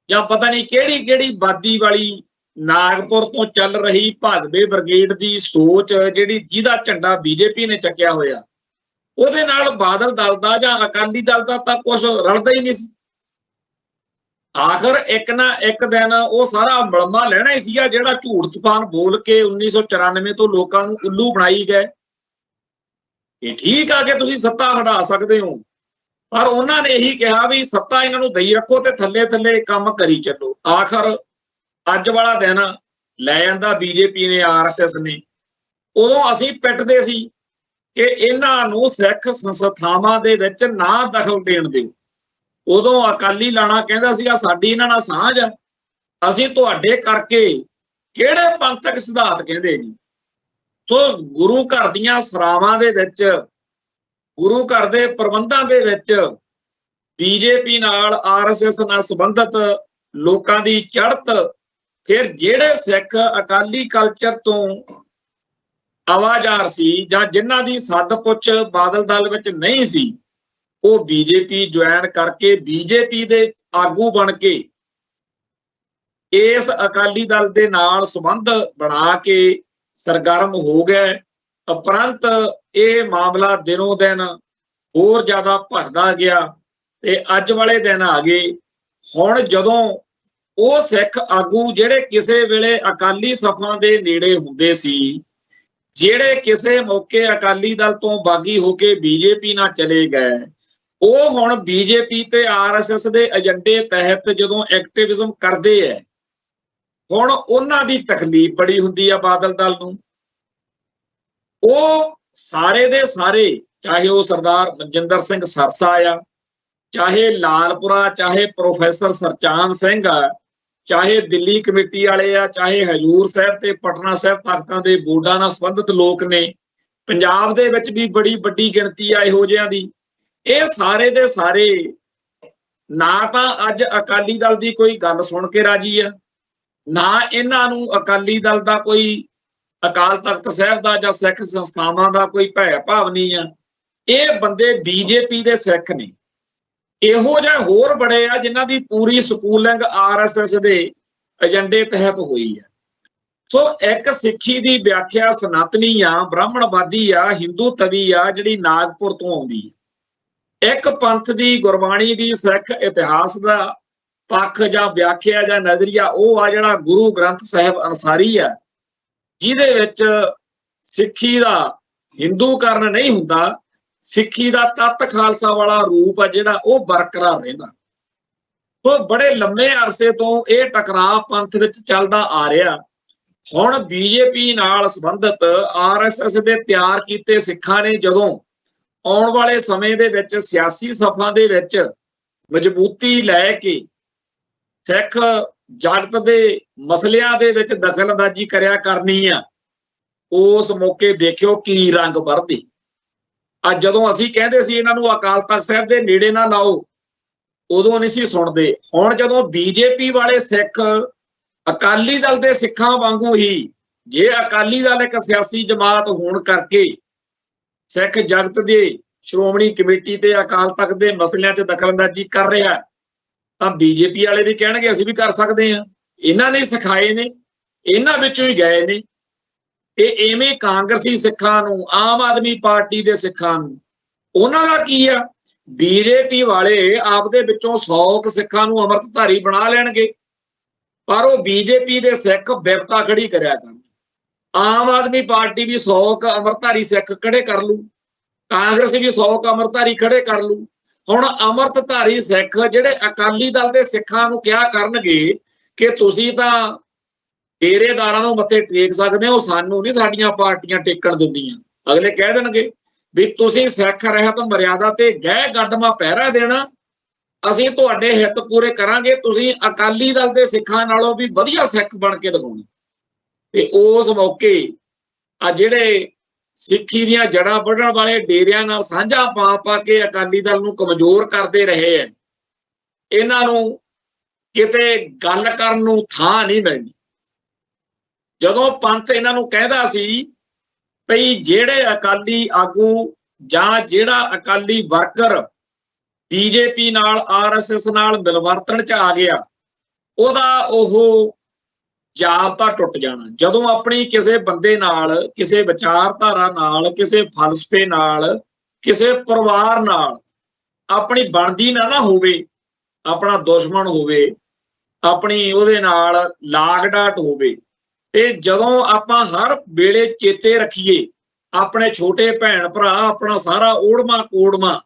ਜਾਂ ਪਤਾ ਨਹੀਂ ਕਿਹੜੀ ਕਿਹੜੀ ਵਾਦੀ ਵਾਲੀ ਨਾਗਪੁਰ ਤੋਂ ਚੱਲ ਰਹੀ ਭਾਜਪਾ ਬ੍ਰਿਗੇਡ ਦੀ ਸੋਚ, ਜਿਹਦਾ ਝੰਡਾ ਬੀਜੇਪੀ ਨੇ ਚੱਕਿਆ ਹੋਇਆ, ਉਹਦੇ ਨਾਲ ਬਾਦਲ ਦਲ ਦਾ ਜਾਂ ਅਕਾਲੀ ਦਲ ਦਾ ਤਾਂ ਕੁਝ ਰਲਦਾ ਹੀ ਨਹੀਂ ਸੀ। ਆਖਰ ਇੱਕ ਨਾ ਇੱਕ ਦਿਨ ਉਹ ਸਾਰਾ ਮਲਮਾ ਲੈਣਾ ਹੀ ਸੀਗਾ, ਜਿਹੜਾ ਝੂਠ ਤੂਫਾਨ ਬੋਲ ਕੇ 1994 ਤੋਂ ਲੋਕਾਂ ਨੂੰ ਉੱਲੂ ਬਣਾਈ ਗਏ। ਇਹ ਠੀਕ ਆ ਕਿ ਤੁਸੀਂ ਸੱਤਾ ਹਟਾ ਸਕਦੇ ਹੋ, ਪਰ ਉਹਨਾਂ ਨੇ ਇਹੀ ਕਿਹਾ ਵੀ ਸੱਤਾ ਇਹਨਾਂ ਨੂੰ ਦਈ ਰੱਖੋ ਤੇ ਥੱਲੇ ਥੱਲੇ ਕੰਮ ਕਰੀ ਚੱਲੋ। ਆਖਰ ਅੱਜ ਵਾਲਾ ਦਿਨ ਲੈ ਜਾਂਦਾ ਬੀਜੇਪੀ ਨੇ, ਆਰਐਸਐਸ ਨੇ। ਉਦੋਂ ਅਸੀਂ ਪਿੱਟਦੇ ਸੀ ਕਿ ਇਹਨਾਂ ਨੂੰ ਸਿੱਖ ਸੰਸਥਾਵਾਂ ਦੇ ਵਿੱਚ ਨਾ ਦਖਲ ਦੇਣ ਦਿਓ। ਉਦੋਂ ਅਕਾਲੀ ਲਾਣਾ ਕਹਿੰਦਾ ਸੀਗਾ ਸਾਡੀ ਇਹਨਾਂ ਨਾਲ ਸਾਂਝ ਆ, ਅਸੀਂ ਤੁਹਾਡੇ ਕਰਕੇ ਕਿਹੜੇ ਪੰਥਕ ਸਿਧਾਂਤ ਕਹਿੰਦੇ ਜੀ। ਸੋ ਗੁਰੂ ਘਰ ਦੀਆਂ ਸਰਾਵਾਂ ਦੇ ਵਿੱਚ, ਗੁਰੂ ਘਰ ਦੇ ਪ੍ਰਬੰਧਾਂ ਦੇ ਵਿੱਚ ਬੀਜੇਪੀ ਨਾਲ, ਆਰਐਸਐਸ ਨਾਲ ਸੰਬੰਧਿਤ ਲੋਕਾਂ ਦੀ ਚੜ੍ਹਤ, ਫਿਰ ਜਿਹੜੇ ਸਿੱਖ ਅਕਾਲੀ ਕਲਚਰ ਤੋਂ ਆਵਾਜ਼ਾਰ ਸੀ ਜਾਂ ਜਿਨ੍ਹਾਂ ਦੀ ਸੱਦ ਪੁੱਛ ਬਾਦਲ ਦਲ ਵਿੱਚ ਨਹੀਂ ਸੀ, ਉਹ ਬੀਜੇਪੀ ਜੁਆਇਨ ਕਰਕੇ ਬੀਜੇਪੀ ਦੇ ਆਗੂ ਬਣ ਕੇ ਇਸ ਅਕਾਲੀ ਦਲ ਦੇ ਨਾਲ ਸੰਬੰਧ ਬਣਾ ਕੇ ਸਰਗਰਮ ਹੋ ਗਏ। ਉਪਰੰਤ ਇਹ ਮਾਮਲਾ ਦਿਨੋਂ ਦਿਨ ਹੋਰ ਜ਼ਿਆਦਾ ਭਖਦਾ ਗਿਆ ਤੇ ਅੱਜ ਵਾਲੇ ਦਿਨ ਆ ਗਏ। ਹੁਣ ਜਦੋਂ ਉਹ ਸਿੱਖ ਆਗੂ ਜਿਹੜੇ ਕਿਸੇ ਵੇਲੇ ਅਕਾਲੀ ਸਫਾਂ ਦੇ ਨੇੜੇ ਹੁੰਦੇ ਸੀ, ਜਿਹੜੇ ਕਿਸੇ ਮੌਕੇ ਅਕਾਲੀ ਦਲ ਤੋਂ ਬਾਗੀ ਹੋ ਕੇ ਬੀਜੇਪੀ ਨਾਲ ਚਲੇ ਗਏ, ਉਹ ਹੁਣ ਬੀਜੇਪੀ ਤੇ ਆਰਐਸਐਸ ਦੇ ਏਜੰਡੇ ਤਹਿਤ ਜਦੋਂ ਐਕਟਿਵਿਜ਼ਮ ਕਰਦੇ ਐ, ਹੁਣ ਉਹਨਾਂ ਦੀ ਤਕਲੀਫ ਬੜੀ ਹੁੰਦੀ ਆ ਬਾਦਲ ਦਲ ਨੂੰ। ਉਹ ਸਾਰੇ ਦੇ ਸਾਰੇ, ਚਾਹੇ ਉਹ ਸਰਦਾਰ ਮਨਜਿੰਦਰ ਸਿੰਘ ਸਰਸਾ ਆ, ਚਾਹੇ ਲਾਲਪੁਰਾ, ਚਾਹੇ ਪ੍ਰੋਫੈਸਰ ਸਰਚਾਂਦ ਸਿੰਘ ਆ, ਚਾਹੇ ਦਿੱਲੀ ਕਮੇਟੀ ਵਾਲੇ ਆ, ਚਾਹੇ ਹਜੂਰ ਸਾਹਿਬ ਤੇ ਪਟਨਾ ਸਾਹਿਬ ਤਖਤਾਂ ਦੇ ਬੋਰਡਾਂ ਨਾਲ ਸੰਬੰਧਿਤ ਲੋਕ ਨੇ, ਪੰਜਾਬ ਦੇ ਵਿੱਚ ਵੀ ਬੜੀ ਵੱਡੀ ਗਿਣਤੀ ਆ ਇਹੋ ਜਿਹਿਆਂ ਦੀ। ਇਹ ਸਾਰੇ ਦੇ ਸਾਰੇ ਨਾ ਤਾਂ ਅੱਜ ਅਕਾਲੀ ਦਲ ਦੀ ਕੋਈ ਗੱਲ ਸੁਣ ਕੇ ਰਾਜੀ ਆ, ਨਾ ਇਹਨਾਂ ਨੂੰ ਅਕਾਲੀ ਦਲ ਦਾ ਕੋਈ, ਅਕਾਲ ਤਖਤ ਸਾਹਿਬ ਦਾ ਜਾਂ ਸਿੱਖ ਸੰਸਥਾਵਾਂ ਦਾ ਕੋਈ ਭੈ ਭਾਵ ਨਹੀਂ ਆ। ਇਹ ਬੰਦੇ ਬੀਜੇਪੀ ਦੇ ਸਿੱਖ ਨੇ। ਇਹੋ ਜਿਹੇ ਹੋਰ ਬੜੇ ਆ ਜਿਨ੍ਹਾਂ ਦੀ ਪੂਰੀ ਸਕੂਲਿੰਗ ਆਰਐਸਐਸ ਦੇ ਏਜੰਡੇ ਤਹਿਤ ਹੋਈ ਆ। ਸੋ ਇੱਕ ਸਿੱਖੀ ਦੀ ਵਿਆਖਿਆ ਸਨਾਤਨੀ ਆ, ਬ੍ਰਾਹਮਣਵਾਦੀ ਆ, ਹਿੰਦੂ ਤਵੀ ਆ, ਜਿਹੜੀ ਨਾਗਪੁਰ ਤੋਂ ਆਉਂਦੀ ਹੈ। ਇੱਕ ਪੰਥ ਦੀ, ਗੁਰਬਾਣੀ ਦੀ, ਸਿੱਖ ਇਤਿਹਾਸ ਦਾ ਪੱਖ ਜਾਂ ਵਿਆਖਿਆ ਜਾਂ ਨਜ਼ਰੀਆ ਉਹ ਆ ਜਿਹੜਾ ਗੁਰੂ ਗ੍ਰੰਥ ਸਾਹਿਬ ਅਨਸਾਰੀ ਆ, ਜਿਹਦੇ ਵਿੱਚ ਸਿੱਖੀ ਦਾ ਹਿੰਦੂਕਰਨ ਨਹੀਂ ਹੁੰਦਾ, ਸਿੱਖੀ ਦਾ ਤੱਤ ਖਾਲਸਾ ਵਾਲਾ ਰੂਪ ਆ ਜਿਹੜਾ ਉਹ ਬਰਕਰਾਰ ਰਹਿੰਦਾ। ਸੋ ਬੜੇ ਲੰਮੇ ਅਰਸੇ ਤੋਂ ਇਹ ਟਕਰਾਅ ਪੰਥ ਵਿੱਚ ਚੱਲਦਾ ਆ ਰਿਹਾ। ਹੁਣ ਬੀਜੇਪੀ ਨਾਲ ਸੰਬੰਧਿਤ ਆਰਐਸਐਸ ਦੇ ਤਿਆਰ ਕੀਤੇ ਸਿੱਖਾਂ ਨੇ ਜਦੋਂ ਆਉਣ ਵਾਲੇ ਸਮੇਂ ਦੇ ਵਿੱਚ ਸਿਆਸੀ ਸਫਾਂ ਦੇ ਵਿੱਚ ਮਜ਼ਬੂਤੀ ਲੈ ਕੇ ਸਿੱਖ ਜਗਤ ਦੇ ਮਸਲਿਆਂ ਦੇ ਵਿੱਚ ਦਖਲਅੰਦਾਜ਼ੀ ਕਰਿਆ ਕਰਨੀ ਆ, ਉਸ ਮੌਕੇ ਦੇਖਿਓ ਕੀ ਰੰਗ ਵਰਦੇ। ਅੱਜ ਜਦੋਂ ਅਸੀਂ ਕਹਿੰਦੇ ਸੀ ਇਹਨਾਂ ਨੂੰ ਅਕਾਲ ਤਖਤ ਸਾਹਿਬ ਦੇ ਨੇੜੇ ਨਾ ਲਾਓ, ਉਦੋਂ ਨਹੀਂ ਸੀ ਸੁਣਦੇ। ਹੁਣ ਜਦੋਂ ਬੀਜੇਪੀ ਵਾਲੇ ਸਿੱਖ ਅਕਾਲੀ ਦਲ ਦੇ ਸਿੱਖਾਂ ਵਾਂਗੂ ਹੀ, ਜੇ ਅਕਾਲੀ ਦਲ ਇੱਕ ਸਿਆਸੀ ਜਮਾਤ ਹੋਣ ਕਰਕੇ ਸਿੱਖ ਜਗਤ ਦੇ ਸ਼੍ਰੋਮਣੀ ਕਮੇਟੀ ਤੇ ਅਕਾਲ ਤਖਤ ਦੇ ਮਸਲਿਆਂ 'ਚ ਦਖਲਅੰਦਾਜ਼ੀ ਕਰ ਰਿਹਾ, ਤਾਂ ਬੀਜੇਪੀ ਵਾਲੇ ਵੀ ਕਹਿਣਗੇ ਅਸੀਂ ਵੀ ਕਰ ਸਕਦੇ ਹਾਂ। ਇਹਨਾਂ ਨੇ ਸਿਖਾਏ ਨੇ, ਇਹਨਾਂ ਵਿੱਚੋਂ ਹੀ ਗਏ ਨੇ। ਇਹ ਐਵੇਂ ਕਾਂਗਰਸੀ ਸਿੱਖਾਂ ਨੂੰ, ਆਮ ਆਦਮੀ ਪਾਰਟੀ ਦੇ ਸਿੱਖਾਂ ਨੂੰ, ਉਹਨਾਂ ਦਾ ਕੀ ਆ? ਬੀਜੇਪੀ ਵਾਲੇ ਆਪਦੇ ਵਿੱਚੋਂ 100 ਸਿੱਖਾਂ ਨੂੰ ਅੰਮ੍ਰਿਤਧਾਰੀ ਬਣਾ ਲੈਣਗੇ, ਪਰ ਉਹ ਬੀਜੇਪੀ ਦੇ ਸਿੱਖ ਬਿਪਤਾ ਖੜੀ ਕਰਿਆ ਕਰਨ। ਆਮ ਆਦਮੀ ਪਾਰਟੀ ਵੀ 100 ਅੰਮ੍ਰਿਤਧਾਰੀ ਸਿੱਖ ਖੜੇ ਕਰ ਲੂ, ਕਾਂਗਰਸ ਵੀ 100 ਅੰਮ੍ਰਿਤਧਾਰੀ ਖੜੇ ਕਰ ਲੂ। ਹੁਣ ਅੰਮ੍ਰਿਤਧਾਰੀ ਸਿੱਖ ਜਿਹੜੇ ਅਕਾਲੀ ਦਲ ਦੇ ਸਿੱਖਾਂ ਨੂੰ ਕਿਹਾ ਕਰਨਗੇ ਕਿ ਤੁਸੀਂ ਤਾਂ ਡੇਰੇਦਾਰਾਂ ਨੂੰ ਮੱਥੇ ਟੇਕ ਸਕਦੇ ਹੋ, ਸਾਨੂੰ ਨਹੀਂ ਸਾਡੀਆਂ ਪਾਰਟੀਆਂ ਟੇਕਣ ਦਿੰਦੀਆਂ। ਅਗਲੇ ਕਹਿ ਦੇਣਗੇ ਵੀ ਤੁਸੀਂ ਸਿੱਖ ਰਹਿਤ ਮਰਿਆਦਾ ਤੇ ਗਹਿ ਗੱਡਮਾ ਪਹਿਰਾ ਦੇਣਾ, ਅਸੀਂ ਤੁਹਾਡੇ ਹਿੱਤ ਪੂਰੇ ਕਰਾਂਗੇ, ਤੁਸੀਂ ਅਕਾਲੀ ਦਲ ਦੇ ਸਿੱਖਾਂ ਨਾਲੋਂ ਵੀ ਵਧੀਆ ਸਿੱਖ ਬਣ ਕੇ ਦਿਖਾਉਣਾ। ਤੇ ਉਸ ਮੌਕੇ ਆ ਜਿਹੜੇ ਸਿੱਖੀ ਦੀਆਂ ਜੜ੍ਹਾਂ ਵੱਢਣ ਵਾਲੇ ਡੇਰਿਆਂ ਨਾਲ ਸਾਂਝਾ ਪਾ ਕੇ ਅਕਾਲੀ ਦਲ ਨੂੰ ਕਮਜ਼ੋਰ ਕਰਦੇ ਰਹੇ ਆ, ਇਹਨਾਂ ਨੂੰ ਕਿਤੇ ਗੱਲ ਕਰਨ ਨੂੰ ਥਾਂ ਨਹੀਂ ਮਿਲਣੀ। ਜਦੋਂ ਪੰਥ ਇਹਨਾਂ ਨੂੰ ਕਹਿੰਦਾ ਸੀ ਭਈ ਜਿਹੜੇ ਅਕਾਲੀ ਆਗੂ ਜਾਂ ਜਿਹੜਾ ਅਕਾਲੀ ਵਰਕਰ ਬੀਜੇਪੀ ਨਾਲ, ਆਰਐਸਐਸ ਨਾਲ ਮਿਲਵਰਤਣ 'ਚ ਆ ਗਿਆ, ਉਹਦਾ ਉਹ ਜਾਬਤਾ ਟੁੱਟ ਜਾਣਾ। ਜਦੋਂ ਆਪਣੀ ਕਿਸੇ ਬੰਦੇ ਨਾਲ, ਕਿਸੇ ਵਿਚਾਰਧਾਰਾ ਨਾਲ, ਕਿਸੇ ਫਲਸਫੇ ਨਾਲ, ਕਿਸੇ ਪਰਿਵਾਰ ਨਾਲ ਆਪਣੀ ਬਣਦੀ ਨਾ ਹੋਵੇ, ਆਪਣਾ ਦੁਸ਼ਮਣ ਹੋਵੇ, ਆਪਣੀ ਉਹਦੇ ਨਾਲ ਲਾਗ ਡਾਟ ਹੋਵੇ, ਤੇ ਜਦੋਂ ਆਪਾਂ ਹਰ ਵੇਲੇ ਚੇਤੇ ਰੱਖੀਏ ਆਪਣੇ ਛੋਟੇ ਭੈਣ ਭਰਾ, ਆਪਣਾ ਸਾਰਾ ਓੜਮਾ ਕੋੜਮਾ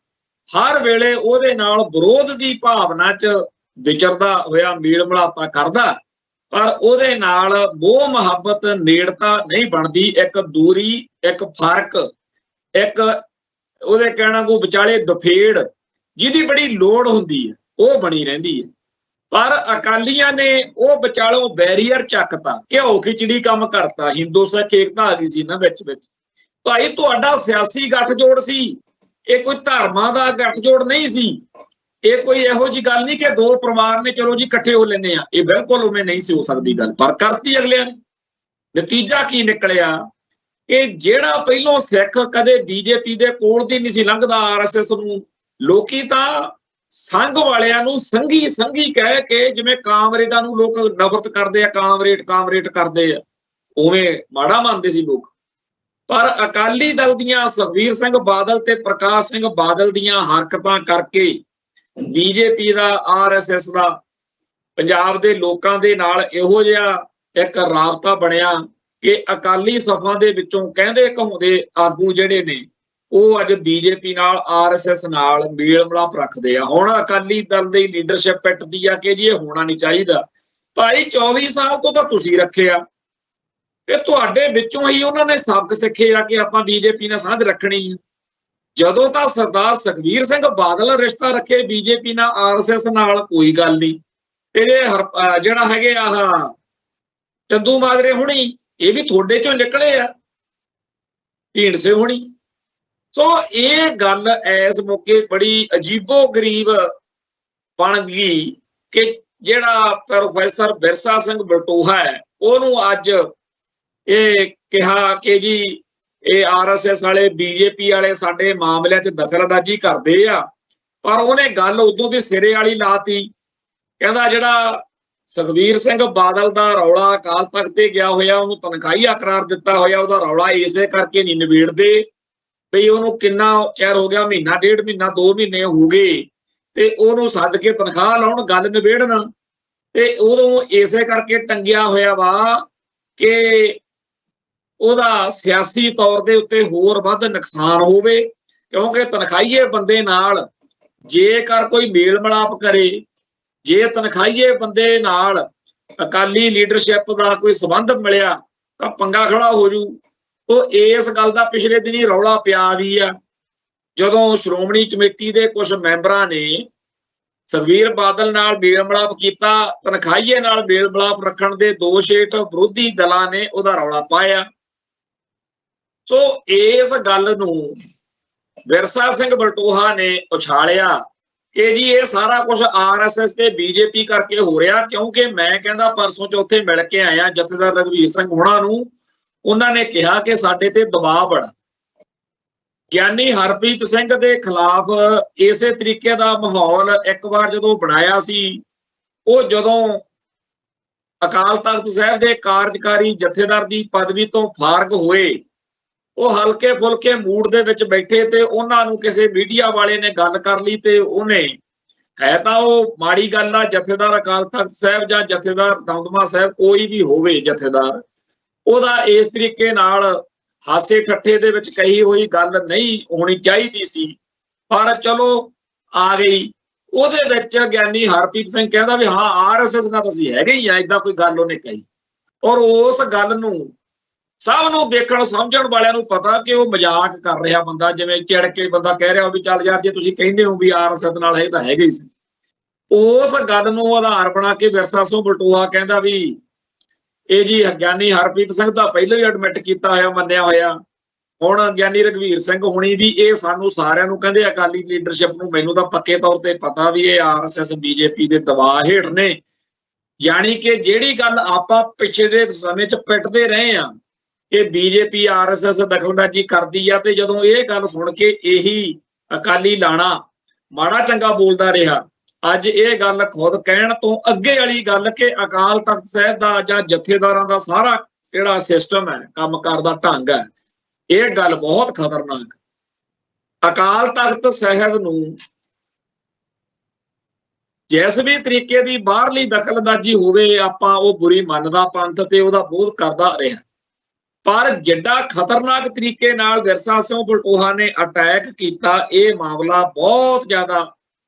ਹਰ ਵੇਲੇ ਉਹਦੇ ਨਾਲ ਵਿਰੋਧ ਦੀ ਭਾਵਨਾ 'ਚ ਵਿਚਰਦਾ ਹੋਇਆ ਮੇਲ ਮਿਲਾਪਾ ਕਰਦਾ, ਪਰ ਉਹਦੇ ਨਾਲ ਮੋਹ ਮੁਹੱਬਤ, ਨੇੜਤਾ ਨਹੀਂ ਬਣਦੀ। ਇੱਕ ਦੂਰੀ, ਇੱਕ ਫਰਕ, ਇੱਕ ਉਹਦੇ ਕਹਿਣਾ ਕੋ ਵਿਚਾਲੇ ਦਫੇੜ ਜਿਹਦੀ ਬੜੀ ਲੋੜ ਹੁੰਦੀ ਹੈ, ਉਹ ਬਣੀ ਰਹਿੰਦੀ ਹੈ। ਪਰ ਅਕਾਲੀਆਂ ਨੇ ਉਹ ਵਿਚਾਲੋਂ ਬੈਰੀਅਰ ਚੱਕਤਾ, ਘਿਓ ਖਿਚੜੀ ਕੰਮ ਕਰਤਾ, ਹਿੰਦੂ ਸਿੱਖ ਏਕਤਾ ਆ ਗਈ ਸੀ ਨਾ ਵਿੱਚ। ਭਾਈ ਤੁਹਾਡਾ ਸਿਆਸੀ ਗੱਠਜੋੜ ਸੀ, ਇਹ ਕੋਈ ਧਰਮਾਂ ਦਾ ਗੱਠਜੋੜ ਨਹੀਂ ਸੀ। ਇਹ ਕੋਈ ਇਹੋ ਜਿਹੀ ਗੱਲ ਨਹੀਂ ਕਿ ਦੋ ਪਰਿਵਾਰ ਨੇ ਚਲੋ ਜੀ ਇਕੱਠੇ ਹੋ ਲੈਂਦੇ ਆ, ਇਹ ਬਿਲਕੁਲ ਉਵੇਂ ਨਹੀਂ ਸੀ ਹੋ ਸਕਦੀ ਗੱਲ, ਪਰ ਕਰਤੀ ਅਗਲਿਆਂ ਨੇ। ਨਤੀਜਾ ਕੀ ਨਿਕਲਿਆ ਕਿ ਜਿਹੜਾ ਪਹਿਲੋਂ ਸਿੱਖ ਕਦੇ ਬੀਜੇਪੀ ਦੇ ਕੋਲ ਦੀ ਨਹੀਂ ਸੀ ਲੰਘਦਾ, ਆਰਐਸਐਸ ਨੂੰ ਲੋਕੀ ਤਾਂ ਸੰਘ ਵਾਲਿਆਂ ਨੂੰ ਸੰਘੀ ਕਹਿ ਕੇ, ਜਿਵੇਂ ਕਾਮਰੇਡਾਂ ਨੂੰ ਲੋਕ ਨਫ਼ਰਤ ਕਰਦੇ ਆ, ਕਾਮਰੇਡ ਕਰਦੇ ਆ, ਉਵੇਂ ਮਾੜਾ ਮੰਨਦੇ ਸੀ ਲੋਕ। ਪਰ ਅਕਾਲੀ ਦਲ ਦੀਆਂ, ਸੁਖਬੀਰ ਸਿੰਘ ਬਾਦਲ ਤੇ ਪ੍ਰਕਾਸ਼ ਸਿੰਘ ਬਾਦਲ ਦੀਆਂ ਹਰਕਤਾਂ ਕਰਕੇ ਬੀਜੇਪੀ ਦਾ, ਆਰਐਸਐਸ ਦਾ ਪੰਜਾਬ ਦੇ ਲੋਕਾਂ ਦੇ ਨਾਲ ਇਹੋ ਜਿਹਾ ਇੱਕ ਰਾਬਤਾ ਬਣਿਆ ਕਿ ਅਕਾਲੀ ਸਫਾਂ ਦੇ ਵਿੱਚੋਂ ਕਹਿੰਦੇ ਕਹਾਉਂਦੇ ਆਗੂ ਜਿਹੜੇ ਨੇ ਉਹ ਅੱਜ ਬੀਜੇਪੀ ਨਾਲ, ਆਰਐਸਐਸ ਨਾਲ ਮੇਲ ਮਿਲਾਪ ਰੱਖਦੇ ਆ। ਹੁਣ ਅਕਾਲੀ ਦਲ ਦੀ ਲੀਡਰਸ਼ਿਪ ਪਿੱਟਦੀ ਆ ਕਿ ਜੀ ਇਹ ਹੋਣਾ ਨਹੀਂ ਚਾਹੀਦਾ। ਭਾਈ 24 ਸਾਲ ਤੋਂ ਤਾਂ ਤੁਸੀਂ ਰੱਖਿਆ, ਤੇ ਤੁਹਾਡੇ ਵਿੱਚੋਂ ਹੀ ਉਹਨਾਂ ਨੇ ਸਬਕ ਸਿੱਖੇ ਆ ਕਿ ਆਪਾਂ ਬੀਜੇਪੀ ਨਾਲ ਸਾਂਝ ਰੱਖਣੀ ਆ। ਜਦੋਂ ਤਾਂ ਸਰਦਾਰ ਸੁਖਬੀਰ ਸਿੰਘ ਬਾਦਲ ਰਿਸ਼ਤਾ ਰੱਖੇ ਬੀਜੇਪੀ ਨਾਲ, ਆਰਐਸਐਸ ਨਾਲ, ਕੋਈ ਗੱਲ ਨਹੀਂ। ਤੇ ਜਿਹੜਾ ਹੈਗੇ ਆਹ ਚੰਦੂ ਮਾਜਰੇ ਹੁਣੀ, ਇਹ ਵੀ ਤੁਹਾਡੇ ਚੋਂ ਨਿਕਲੇ ਆ, ਢੀਂਡਸੇ ਹੁਣੀ। ਸੋ ਇਹ ਗੱਲ ਇਸ ਮੌਕੇ ਬੜੀ ਅਜੀਬੋ ਗਰੀਬ ਬਣ ਗਈ ਕਿ ਜਿਹੜਾ ਪ੍ਰੋਫੈਸਰ ਬਿਰਸਾ ਸਿੰਘ ਬਲਟੋਹਾ ਹੈ, ਉਹਨੂੰ ਅੱਜ ਇਹ ਕਿਹਾ ਕਿ ਜੀ ਇਹ ਆਰਐਸਐਸ ਵਾਲੇ, ਬੀਜੇਪੀ ਵਾਲੇ ਸਾਡੇ ਮਾਮਲਿਆਂ 'ਚ ਦਖਲਅੰਦਾਜ਼ੀ ਕਰਦੇ ਆ। ਪਰ ਉਹਨੇ ਗੱਲ ਉਦੋਂ ਵੀ ਸਿਰੇ ਵਾਲੀ ਲਾਤੀ। ਕਹਿੰਦਾ ਜਿਹੜਾ ਸੁਖਬੀਰ ਸਿੰਘ ਬਾਦਲ ਦਾ ਰੌਲਾ ਅਕਾਲ ਤਖਤ ਤੇ ਗਿਆ ਹੋਇਆ, ਉਹਨੂੰ ਤਨਖਾਹੀਆ ਕਰਾਰ ਦਿੱਤਾ ਹੋਇਆ, ਉਹਦਾ ਰੌਲਾ ਇਸੇ ਕਰਕੇ ਨਹੀਂ ਨਿਬੇੜਦੇ ਬਈ ਉਹਨੂੰ ਕਿੰਨਾ ਚਿਰ ਹੋ ਗਿਆ, ਮਹੀਨਾ, 1.5 ਮਹੀਨਾ, 2 ਮਹੀਨੇ ਹੋ ਗਏ, ਤੇ ਉਹਨੂੰ ਸੱਦ ਕੇ ਤਨਖਾਹ ਲਾਉਣ, ਗੱਲ ਨਿਬੇੜਨ। ਤੇ ਉਦੋਂ ਇਸੇ ਕਰਕੇ ਟੰਗਿਆ ਹੋਇਆ ਵਾ ਕਿ ਉਹਦਾ ਸਿਆਸੀ ਤੌਰ ਦੇ ਉੱਤੇ ਹੋਰ ਵੱਧ ਨੁਕਸਾਨ ਹੋਵੇ, ਕਿਉਂਕਿ ਤਨਖਾਹੀਏ ਬੰਦੇ ਨਾਲ ਜੇਕਰ ਕੋਈ ਮੇਲ ਮਿਲਾਪ ਕਰੇ, ਜੇ ਤਨਖਾਹੀਏ ਬੰਦੇ ਨਾਲ ਅਕਾਲੀ ਲੀਡਰਸ਼ਿਪ ਦਾ ਕੋਈ ਸੰਬੰਧ ਮਿਲਿਆ ਤਾਂ ਪੰਗਾ ਖੜਾ ਹੋ ਜੂ। ਉਹ ਇਸ ਗੱਲ ਦਾ ਪਿਛਲੇ ਦਿਨੀ ਰੌਲਾ ਪਿਆ ਵੀ ਆ, ਜਦੋਂ ਸ਼੍ਰੋਮਣੀ ਕਮੇਟੀ ਦੇ ਕੁਝ ਮੈਂਬਰਾਂ ਨੇ ਸੁਖਬੀਰ ਬਾਦਲ ਨਾਲ ਮੇਲ ਮਿਲਾਪ ਕੀਤਾ, ਤਨਖਾਹੀਏ ਨਾਲ ਮੇਲ ਮਿਲਾਪ ਰੱਖਣ ਦੇ ਦੋਸ਼ ਹੇਠ ਵਿਰੋਧੀ ਦਲਾਂ ਨੇ ਉਹਦਾ ਰੌਲਾ ਪਾਇਆ। ਸੋ ਇਸ ਗੱਲ ਨੂੰ ਵਿਰਸਾ ਸਿੰਘ ਬਲਟੋਹਾ ਨੇ ਉਛਾਲਿਆ ਕਿ ਜੀ ਇਹ ਸਾਰਾ ਕੁਝ RSS ਤੇ BJP ਕਰਕੇ ਹੋ ਰਿਹਾ, ਕਿਉਂਕਿ ਮੈਂ ਕਹਿੰਦਾ ਪਰਸੋਂ ਚੌਥੇ ਮਿਲ ਕੇ ਆਇਆ ਜਥੇਦਾਰ ਰਘਵੀਰ ਸਿੰਘ ਹੋਣਾ ਨੂੰ, ਉਹਨਾਂ ਨੇ ਕਿਹਾ ਕਿ ਸਾਡੇ ਤੇ ਦਬਾਅ ਬੜਾ। ਗਿਆਨੀ ਹਰਪ੍ਰੀਤ ਸਿੰਘ ਦੇ ਖਿਲਾਫ ਇਸੇ ਤਰੀਕੇ ਦਾ ਮਾਹੌਲ ਇੱਕ ਵਾਰ ਜਦੋਂ ਬਣਾਇਆ ਸੀ, ਉਹ ਜਦੋਂ ਅਕਾਲ ਤਖਤ ਸਾਹਿਬ ਦੇ ਕਾਰਜਕਾਰੀ ਜਥੇਦਾਰ ਦੀ ਪਦਵੀ ਤੋਂ ਫਾਰਗ ਹੋਏ, ਉਹ ਹਲਕੇ ਫੁਲਕੇ ਮੂਡ ਦੇ ਵਿੱਚ ਬੈਠੇ ਤੇ ਉਹਨਾਂ ਨੂੰ ਕਿਸੇ ਮੀਡੀਆ ਵਾਲੇ ਨੇ ਗੱਲ ਕਰ ਲਈ ਤੇ ਉਹਨੇ, ਹੈ ਤਾਂ ਉਹ ਮਾੜੀ ਗੱਲ ਆ, ਜਥੇਦਾਰ ਅਕਾਲ ਤਖਤ ਸਾਹਿਬ ਜਾਂ ਜਥੇਦਾਰ ਦਮਦਮਾ ਸਾਹਿਬ ਕੋਈ ਵੀ ਹੋਵੇ ਜਥੇਦਾਰ, ਉਹਦਾ ਇਸ ਤਰੀਕੇ ਨਾਲ ਹਾਸੇ ਠੱਠੇ ਦੇ ਵਿੱਚ ਕਹੀ ਹੋਈ ਗੱਲ ਨਹੀਂ ਹੋਣੀ ਚਾਹੀਦੀ ਸੀ, ਪਰ ਚਲੋ ਆ ਗਈ। ਉਹਦੇ ਵਿੱਚ ਗਿਆਨੀ ਹਰਪ੍ਰੀਤ ਸਿੰਘ ਕਹਿੰਦਾ ਵੀ ਹਾਂ RSS ਨਾਲ ਅਸੀਂ ਹੈਗੇ ਹੀ ਆ, ਏਦਾਂ ਕੋਈ ਗੱਲ ਉਹਨੇ ਕਹੀ। ਔਰ ਉਸ ਗੱਲ ਨੂੰ ਸਭ ਨੂੰ ਦੇਖਣ ਸਮਝਣ ਵਾਲਿਆਂ ਨੂੰ ਪਤਾ ਕਿ ਉਹ ਮਜ਼ਾਕ ਕਰ ਰਿਹਾ ਬੰਦਾ, ਜਿਵੇਂ ਚਿੜ ਕੇ ਬੰਦਾ ਕਹਿ ਰਿਹਾ ਵੀ ਚੱਲ ਯਾਰ ਜੇ ਤੁਸੀਂ ਕਹਿੰਦੇ ਹੋ ਵੀ RSS ਨਾਲ ਇਹ ਤਾਂ ਹੈਗੇ ਹੀ ਸੀ। ਉਸ ਗੱਲ ਨੂੰ ਆਧਾਰ ਬਣਾ ਕੇ ਵਿਰਸਾ ਸਿੰਘ ਬਲਟੋਹਾ ਕਹਿੰਦਾ ਵੀ ਇਹ ਜੀ ਗਿਆਨੀ ਹਰਪ੍ਰੀਤ ਸਿੰਘ ਤਾਂ ਪਹਿਲਾਂ ਹੀ ਐਡਮਿਟ ਕੀਤਾ ਹੋਇਆ, ਮੰਨਿਆ ਹੋਇਆ, ਹੁਣ ਗਿਆਨੀ ਰਘਵੀਰ ਸਿੰਘ ਹੋਣੀ ਵੀ ਇਹ ਸਾਨੂੰ ਸਾਰਿਆਂ ਨੂੰ ਕਹਿੰਦੇ ਅਕਾਲੀ ਲੀਡਰਸ਼ਿਪ ਨੂੰ, ਮੈਨੂੰ ਤਾਂ ਪੱਕੇ ਤੌਰ ਤੇ ਪਤਾ ਵੀ ਇਹ RSS BJP ਦੇ ਦਬਾਅ ਹੇਠ ਨੇ। ਯਾਨੀ ਕਿ ਜਿਹੜੀ ਗੱਲ ਆਪਾਂ ਪਿਛਲੇ ਸਮੇਂ 'ਚ ਪਿੱਟਦੇ ਰਹੇ ਆ ਕਿ BJP RSS ਦਖਲਅੰਦਾਜ਼ੀ ਕਰਦੀ ਆ, ਤੇ ਜਦੋਂ ਇਹ ਗੱਲ ਸੁਣ ਕੇ ਇਹੀ ਅਕਾਲੀ ਲਾਣਾ ਮਾੜਾ ਚੰਗਾ ਬੋਲਦਾ ਰਿਹਾ, ਅੱਜ ਇਹ ਗੱਲ ਖੁਦ ਕਹਿਣ ਤੋਂ ਅੱਗੇ ਵਾਲੀ ਗੱਲ ਕਿ ਅਕਾਲ ਤਖਤ ਸਾਹਿਬ ਦਾ ਜਾਂ ਜਥੇਦਾਰਾਂ ਦਾ ਸਾਰਾ ਜਿਹੜਾ ਸਿਸਟਮ ਹੈ, ਕੰਮਕਾਰ ਦਾ ਢੰਗ ਹੈ, ਇਹ ਗੱਲ ਬਹੁਤ ਖਤਰਨਾਕ। ਅਕਾਲ ਤਖਤ ਸਾਹਿਬ ਨੂੰ ਜਿਸ ਵੀ ਤਰੀਕੇ ਦੀ ਬਾਹਰਲੀ ਦਖਲਅੰਦਾਜ਼ੀ ਹੋਵੇ, ਆਪਾਂ ਉਹ ਬੁਰੀ ਮੰਨਦਾ, ਪੰਥ ਤੇ ਉਹਦਾ ਬੋਧ ਕਰਦਾ ਰਿਹਾ, ਪਰ ਜਿੱਡਾ ਖਤਰਨਾਕ ਤਰੀਕੇ ਨਾਲ ਵਿਰਸਾ ਸਿੰਘ ਬਲਟੋਹਾ ਨੇ ਅਟੈਕ ਕੀਤਾ, ਇਹ ਮਾਮਲਾ ਬਹੁਤ ਜ਼ਿਆਦਾ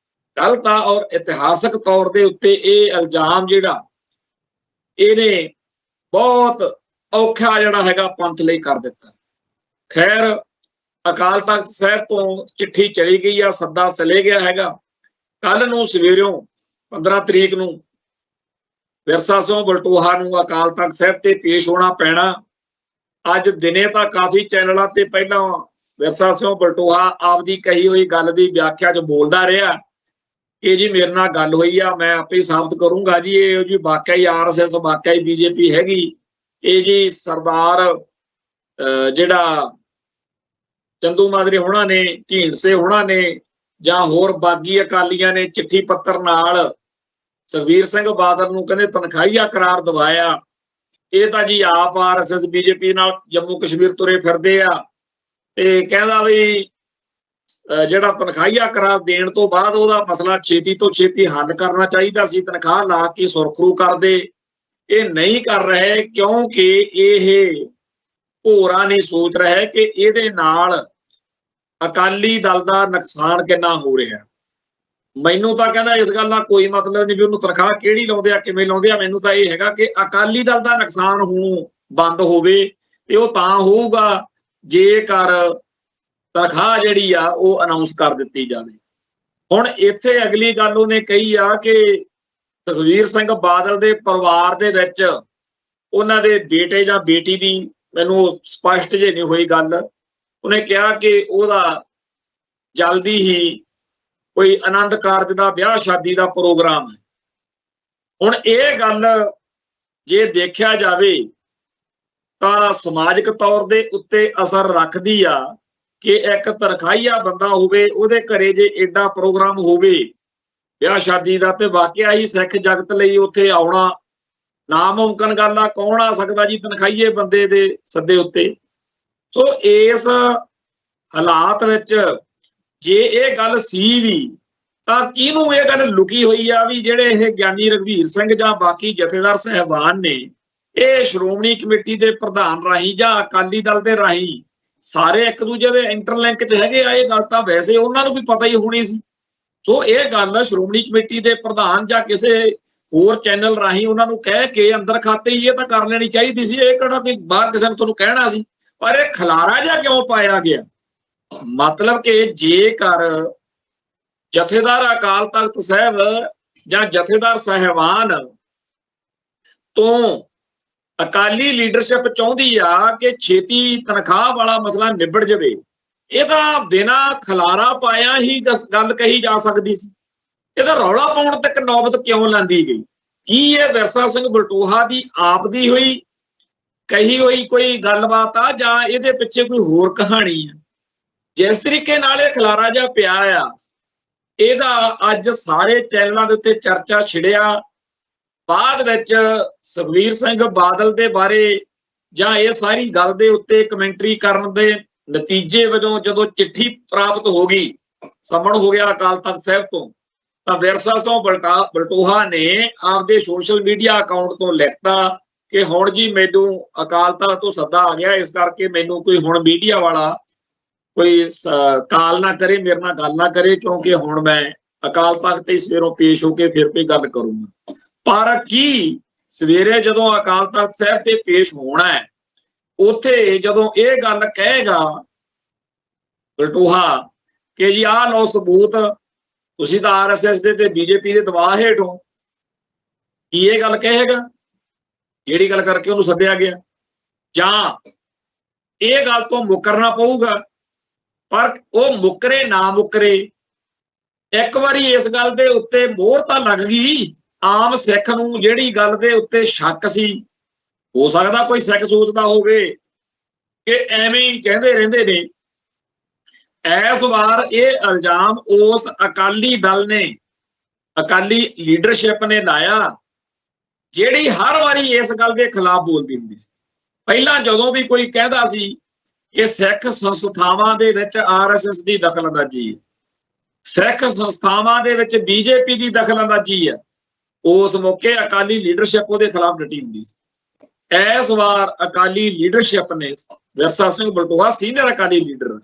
ਗਲਤ ਆ। ਔਰ ਇਤਿਹਾਸਕ ਤੌਰ ਦੇ ਉੱਤੇ ਇਹ ਇਲਜ਼ਾਮ ਜਿਹੜਾ ਇਹਨੇ ਬਹੁਤ ਔਖਾ ਜਿਹੜਾ ਹੈਗਾ ਪੰਥ ਲਈ ਕਰ ਦਿੱਤਾ। ਖੈਰ ਅਕਾਲ ਤਖਤ ਸਾਹਿਬ ਤੋਂ ਚਿੱਠੀ ਚਲੀ ਗਈ ਆ, ਸੱਦਾ ਚਲੇ ਗਿਆ ਹੈਗਾ। ਕੱਲ ਨੂੰ ਸਵੇਰੋਂ 15 ਤਰੀਕ ਨੂੰ ਵਿਰਸਾ ਸਿੰਘ ਬਲਟੋਹਾ ਨੂੰ ਅਕਾਲ ਤਖਤ ਸਾਹਿਬ ਤੇ ਪੇਸ਼ ਹੋਣਾ ਪੈਣਾ। ਅੱਜ ਦਿਨੇ ਤਾਂ ਕਾਫੀ ਚੈਨਲਾਂ ਤੇ ਪਹਿਲਾਂ ਵਿਰਸਾ ਸਿੰਘ ਬਲਟੋਹਾ ਆਪਦੀ ਕਹੀ ਹੋਈ ਗੱਲ ਦੀ ਵਿਆਖਿਆ 'ਚ ਬੋਲਦਾ ਰਿਹਾ ਕਿ ਜੀ ਮੇਰੇ ਨਾਲ ਗੱਲ ਹੋਈ ਆ, ਮੈਂ ਆਪੇ ਸਾਬਤ ਕਰੂੰਗਾ ਜੀ ਇਹ ਜੀ ਵਾਕਿਆ ਹੀ RSS ਵਾਕਿਆ ਹੀ BJP ਹੈਗੀ। ਇਹ ਜੀ ਸਰਦਾਰ ਜਿਹੜਾ ਚੰਦੂ ਮਾਜਰੇ ਹੋਣਾ ਨੇ, ਢੀਂਡਸੇ ਹੋਣਾ ਨੇ ਜਾਂ ਹੋਰ ਬਾਗੀ ਅਕਾਲੀਆਂ ਨੇ ਚਿੱਠੀ ਪੱਤਰ ਨਾਲ ਸੁਖਬੀਰ ਸਿੰਘ ਬਾਦਲ ਨੂੰ ਕਹਿੰਦੇ ਤਨਖਾਹੀਆ ਕਰਾਰ ਦਵਾਇਆ। ਇਹ ਤਾਂ ਜੀ ਆਪ RSS BJP ਨਾਲ ਜੰਮੂ ਕਸ਼ਮੀਰ ਤੁਰੇ ਫਿਰਦੇ ਆ, ਤੇ ਕਹਿੰਦਾ ਵੀ ਜਿਹੜਾ ਤਨਖਾਹੀਆ ਕਰਾਰ ਦੇਣ ਤੋਂ ਬਾਅਦ ਉਹਦਾ ਮਸਲਾ ਛੇਤੀ ਤੋਂ ਛੇਤੀ ਹੱਲ ਕਰਨਾ ਚਾਹੀਦਾ ਸੀ, ਤਨਖਾਹ ਲਾ ਕੇ ਸੁਰਖਰੂ ਕਰਦੇ। ਇਹ ਨਹੀਂ ਕਰ ਰਹੇ ਕਿਉਂਕਿ ਇਹ ਭੋਰਾ ਨਹੀਂ ਸੋਚ ਰਿਹਾ ਕਿ ਇਹਦੇ ਨਾਲ ਅਕਾਲੀ ਦਲ ਦਾ ਨੁਕਸਾਨ ਕਿੰਨਾ ਹੋ ਰਿਹਾ। ਮੈਨੂੰ ਤਾਂ ਕਹਿੰਦਾ ਇਸ ਗੱਲ ਨਾਲ ਕੋਈ ਮਤਲਬ ਨਹੀਂ ਵੀ ਉਹਨੂੰ ਤਨਖਾਹ ਕਿਹੜੀ ਲਾਉਂਦੇ ਆ, ਕਿਵੇਂ ਲਾਉਂਦੇ ਆ, ਮੈਨੂੰ ਤਾਂ ਇਹ ਹੈਗਾ ਕਿ ਅਕਾਲੀ ਦਲ ਦਾ ਨੁਕਸਾਨ ਹੋਣੋਂ ਬੰਦ ਹੋਵੇ, ਤੇ ਉਹ ਤਾਂ ਹੋਊਗਾ ਜੇਕਰ ਤਨਖਾਹ ਜਿਹੜੀ ਆ ਉਹ ਅਨਾਉਂਸ ਕਰ ਦਿੱਤੀ ਜਾਵੇ। ਹੁਣ ਇੱਥੇ ਅਗਲੀ ਗੱਲ ਉਹਨੇ ਕਹੀ ਆ ਕਿ ਸੁਖਬੀਰ ਸਿੰਘ ਬਾਦਲ ਦੇ ਪਰਿਵਾਰ ਦੇ ਵਿੱਚ ਉਹਨਾਂ ਦੇ ਬੇਟੇ ਜਾਂ ਬੇਟੀ ਦੀ, ਮੈਨੂੰ ਸਪਸ਼ਟ ਜੇ ਨਹੀਂ ਹੋਈ ਗੱਲ, ਉਹਨੇ ਕਿਹਾ ਕਿ ਉਹਦਾ ਜਲਦੀ ਹੀ ਕੋਈ ਆਨੰਦ ਕਾਰਜ ਦਾ ਵਿਆਹ ਸ਼ਾਦੀ ਦਾ ਪ੍ਰੋਗਰਾਮ ਹੈ। ਹੁਣ ਇਹ ਗੱਲ ਜੇ ਦੇਖਿਆ ਜਾਵੇ ਤਾਂ ਸਮਾਜਿਕ ਤੌਰ ਦੇ ਉੱਤੇ ਅਸਰ ਰੱਖਦੀ ਆ ਕਿ ਇੱਕ ਤਨਖਾਹੀਆ ਬੰਦਾ ਹੋਵੇ, ਉਹਦੇ ਘਰੇ ਜੇ ਏਡਾ ਪ੍ਰੋਗਰਾਮ ਹੋਵੇ ਵਿਆਹ ਸ਼ਾਦੀ ਦਾ, ਤੇ ਵਾਕਿਆ ਹੀ ਸਿੱਖ ਜਗਤ ਲਈ ਉੱਥੇ ਆਉਣਾ ਨਾਮੁਮਕਿਨ ਗੱਲ ਆ। ਕੌਣ ਆ ਸਕਦਾ ਜੀ ਤਨਖਾਹੀਏ ਬੰਦੇ ਦੇ ਸੱਦੇ ਉੱਤੇ। ਸੋ ਇਸ ਹਾਲਾਤ ਵਿੱਚ ਜੇ ਇਹ ਗੱਲ ਸੀ ਵੀ ਤਾਂ ਕਿਹਨੂੰ ਇਹ ਗੱਲ ਲੁਕੀ ਹੋਈ ਆ ਵੀ ਜਿਹੜੇ ਇਹ ਗਿਆਨੀ ਰਘਵੀਰ ਸਿੰਘ ਜਾਂ ਬਾਕੀ ਜਥੇਦਾਰ ਸਾਹਿਬਾਨ ਨੇ ਇਹ ਸ਼੍ਰੋਮਣੀ ਕਮੇਟੀ ਦੇ ਪ੍ਰਧਾਨ ਰਾਹੀਂ ਜਾਂ ਅਕਾਲੀ ਦਲ ਦੇ ਰਾਹੀਂ ਸਾਰੇ ਇੱਕ ਦੂਜੇ ਦੇ ਇੰਟਰਲਿੰਕ 'ਚ ਹੈਗੇ ਆ। ਇਹ ਗੱਲ ਤਾਂ ਵੈਸੇ ਉਹਨਾਂ ਨੂੰ ਵੀ ਪਤਾ ਹੀ ਹੋਣੀ ਸੀ। ਸੋ ਇਹ ਗੱਲ ਸ਼੍ਰੋਮਣੀ ਕਮੇਟੀ ਦੇ ਪ੍ਰਧਾਨ ਜਾਂ ਕਿਸੇ ਹੋਰ ਚੈਨਲ ਰਾਹੀਂ ਉਹਨਾਂ ਨੂੰ ਕਹਿ ਕੇ ਅੰਦਰ ਖਾਤੇ ਹੀ ਇਹ ਤਾਂ ਕਰ ਲੈਣੀ ਚਾਹੀਦੀ ਸੀ। ਇਹ ਕਿਹੜਾ ਕੋਈ ਬਾਹਰ ਕਿਸੇ ਨੂੰ ਤੁਹਾਨੂੰ ਕਹਿਣਾ ਸੀ। ਪਰ ਇਹ ਖਲਾਰਾ ਜਿਹਾ ਕਿਉਂ ਪਾਇਆ ਗਿਆ? ਮਤਲਬ ਕਿ ਜੇਕਰ ਜਥੇਦਾਰ ਅਕਾਲ ਤਖਤ ਸਾਹਿਬ ਜਾਂ ਜਥੇਦਾਰ ਸਾਹਿਬਾਨ ਤੋਂ ਅਕਾਲੀ ਲੀਡਰਸ਼ਿਪ ਚਾਹੁੰਦੀ ਆ ਕਿ ਛੇਤੀ ਤਨਖਾਹ ਵਾਲਾ ਮਸਲਾ ਨਿਬੜ ਜਾਵੇ, ਇਹਦਾ ਬਿਨਾਂ ਖਲਾਰਾ ਪਾਇਆ ਹੀ ਗੱਲ ਕਹੀ ਜਾ ਸਕਦੀ ਸੀ। ਇਹਦਾ ਰੌਲਾ ਪਾਉਣ ਤੱਕ ਨੌਬਤ ਕਿਉਂ ਲਾਂਦੀ ਗਈ? ਕੀ ਇਹ ਵਿਰਸਾ ਸਿੰਘ ਬਲਟੋਹਾ ਦੀ ਆਪ ਦੀ ਹੋਈ ਕਹੀ ਹੋਈ ਕੋਈ ਗੱਲਬਾਤ ਆ ਜਾਂ ਇਹਦੇ ਪਿੱਛੇ ਕੋਈ ਹੋਰ ਕਹਾਣੀ ਆ? ਜਿਸ ਤਰੀਕੇ ਨਾਲ ਇਹ ਖਲਾਰਾ ਜਿਹਾ ਪਿਆ ਆ, ਇਹਦਾ ਅੱਜ ਸਾਰੇ ਚੈਨਲਾਂ ਦੇ ਉੱਤੇ ਚਰਚਾ ਛਿੜਿਆ। ਬਾਅਦ ਵਿੱਚ ਸੁਖਬੀਰ ਸਿੰਘ ਬਾਦਲ ਦੇ ਬਾਰੇ ਜਾਂ ਇਹ ਸਾਰੀ ਗੱਲ ਦੇ ਉੱਤੇ ਕਮੈਂਟਰੀ ਕਰਨ ਦੇ ਨਤੀਜੇ ਵਜੋਂ ਜਦੋਂ ਚਿੱਠੀ ਪ੍ਰਾਪਤ ਹੋ ਗਈ, ਸਮਣ ਹੋ ਗਿਆ ਅਕਾਲ ਤਖਤ ਸਾਹਿਬ ਤੋਂ, ਤਾਂ ਵਿਰਸਾ ਸਿੰਘ ਬਲਟੋਹਾ ਨੇ ਆਪਦੇ ਸੋਸ਼ਲ ਮੀਡੀਆ ਅਕਾਊਂਟ ਤੋਂ ਲਿਖਤਾ ਕਿ ਹੁਣ ਜੀ ਮੈਨੂੰ ਅਕਾਲ ਤਖਤ ਤੋਂ ਸੱਦਾ ਆ ਗਿਆ, ਇਸ ਕਰਕੇ ਮੈਨੂੰ ਕੋਈ ਹੁਣ ਮੀਡੀਆ ਵਾਲਾ ਕੋਈ ਕਾਲ ਨਾ ਕਰੇ, ਮੇਰੇ ਨਾਲ ਗੱਲ ਨਾ ਕਰੇ, ਕਿਉਂਕਿ ਹੁਣ ਮੈਂ ਅਕਾਲ ਤਖਤ ਤੇ ਸਵੇਰੋਂ ਪੇਸ਼ ਹੋ ਕੇ ਫਿਰ ਕੋਈ ਗੱਲ ਕਰੂੰਗਾ। ਪਰ ਕੀ ਸਵੇਰੇ ਜਦੋਂ ਅਕਾਲ ਤਖਤ ਸਾਹਿਬ ਤੇ ਪੇਸ਼ ਹੋਣਾ ਹੈ, ਉੱਥੇ ਜਦੋਂ ਇਹ ਗੱਲ ਕਹੇਗਾ ਬਲਟੋਹਾ ਕਿ ਜੀ ਆਹ ਲਓ ਸਬੂਤ, ਤੁਸੀਂ ਤਾਂ RSS ਦੇ ਤੇ BJP ਦੇ ਦਬਾਅ ਹੇਠ ਹੋ, ਕੀ ਇਹ ਗੱਲ ਕਹੇਗਾ ਜਿਹੜੀ ਗੱਲ ਕਰਕੇ ਉਹਨੂੰ ਸੱਦਿਆ ਗਿਆ? ਜਾਂ ਇਹ ਗੱਲ ਤੋਂ ਮੁਕਰਨਾ ਪਊਗਾ? ਪਰ ਉਹ ਮੁਕਰੇ ਨਾ ਮੁਕਰੇ, ਇੱਕ ਵਾਰੀ ਇਸ ਗੱਲ ਦੇ ਉੱਤੇ ਮੋਹਰ ਤਾਂ ਲੱਗ ਗਈ। ਆਮ ਸਿੱਖ ਨੂੰ ਜਿਹੜੀ ਗੱਲ ਦੇ ਉੱਤੇ ਸ਼ੱਕ ਸੀ, ਹੋ ਸਕਦਾ ਕੋਈ ਸਿੱਖ ਸੋਚਦਾ ਹੋਵੇ ਕਿ ਐਵੇਂ ਹੀ ਕਹਿੰਦੇ ਰਹਿੰਦੇ ਨੇ। ਇਸ ਵਾਰ ਇਹ ਇਲਜ਼ਾਮ ਉਸ ਅਕਾਲੀ ਦਲ ਨੇ, ਅਕਾਲੀ ਲੀਡਰਸ਼ਿਪ ਨੇ ਲਾਇਆ, ਜਿਹੜੀ ਹਰ ਵਾਰੀ ਇਸ ਗੱਲ ਦੇ ਖਿਲਾਫ ਬੋਲਦੀ ਹੁੰਦੀ ਸੀ। ਪਹਿਲਾਂ ਜਦੋਂ ਵੀ ਕੋਈ ਕਹਿੰਦਾ ਸੀ ਕਿ ਸਿੱਖ ਸੰਸਥਾਵਾਂ ਦੇ ਵਿੱਚ RSS ਦੀ ਦਖਲਅੰਦਾਜ਼ੀ ਹੈ, ਸਿੱਖ ਸੰਸਥਾਵਾਂ ਦੇ ਵਿੱਚ BJP ਦੀ ਦਖਲਅੰਦਾਜ਼ੀ ਹੈ, ਉਸ ਮੌਕੇ ਅਕਾਲੀ ਲੀਡਰਸ਼ਿਪ ਉਹਦੇ ਖਿਲਾਫ ਡਟੀ ਹੁੰਦੀ ਸੀ। ਇਸ ਵਾਰ ਅਕਾਲੀ ਲੀਡਰਸ਼ਿਪ ਨੇ, ਵਿਰਸਾ ਸਿੰਘ ਬਲਟੋਹਾ ਸੀਨੀਅਰ ਅਕਾਲੀ ਲੀਡਰ,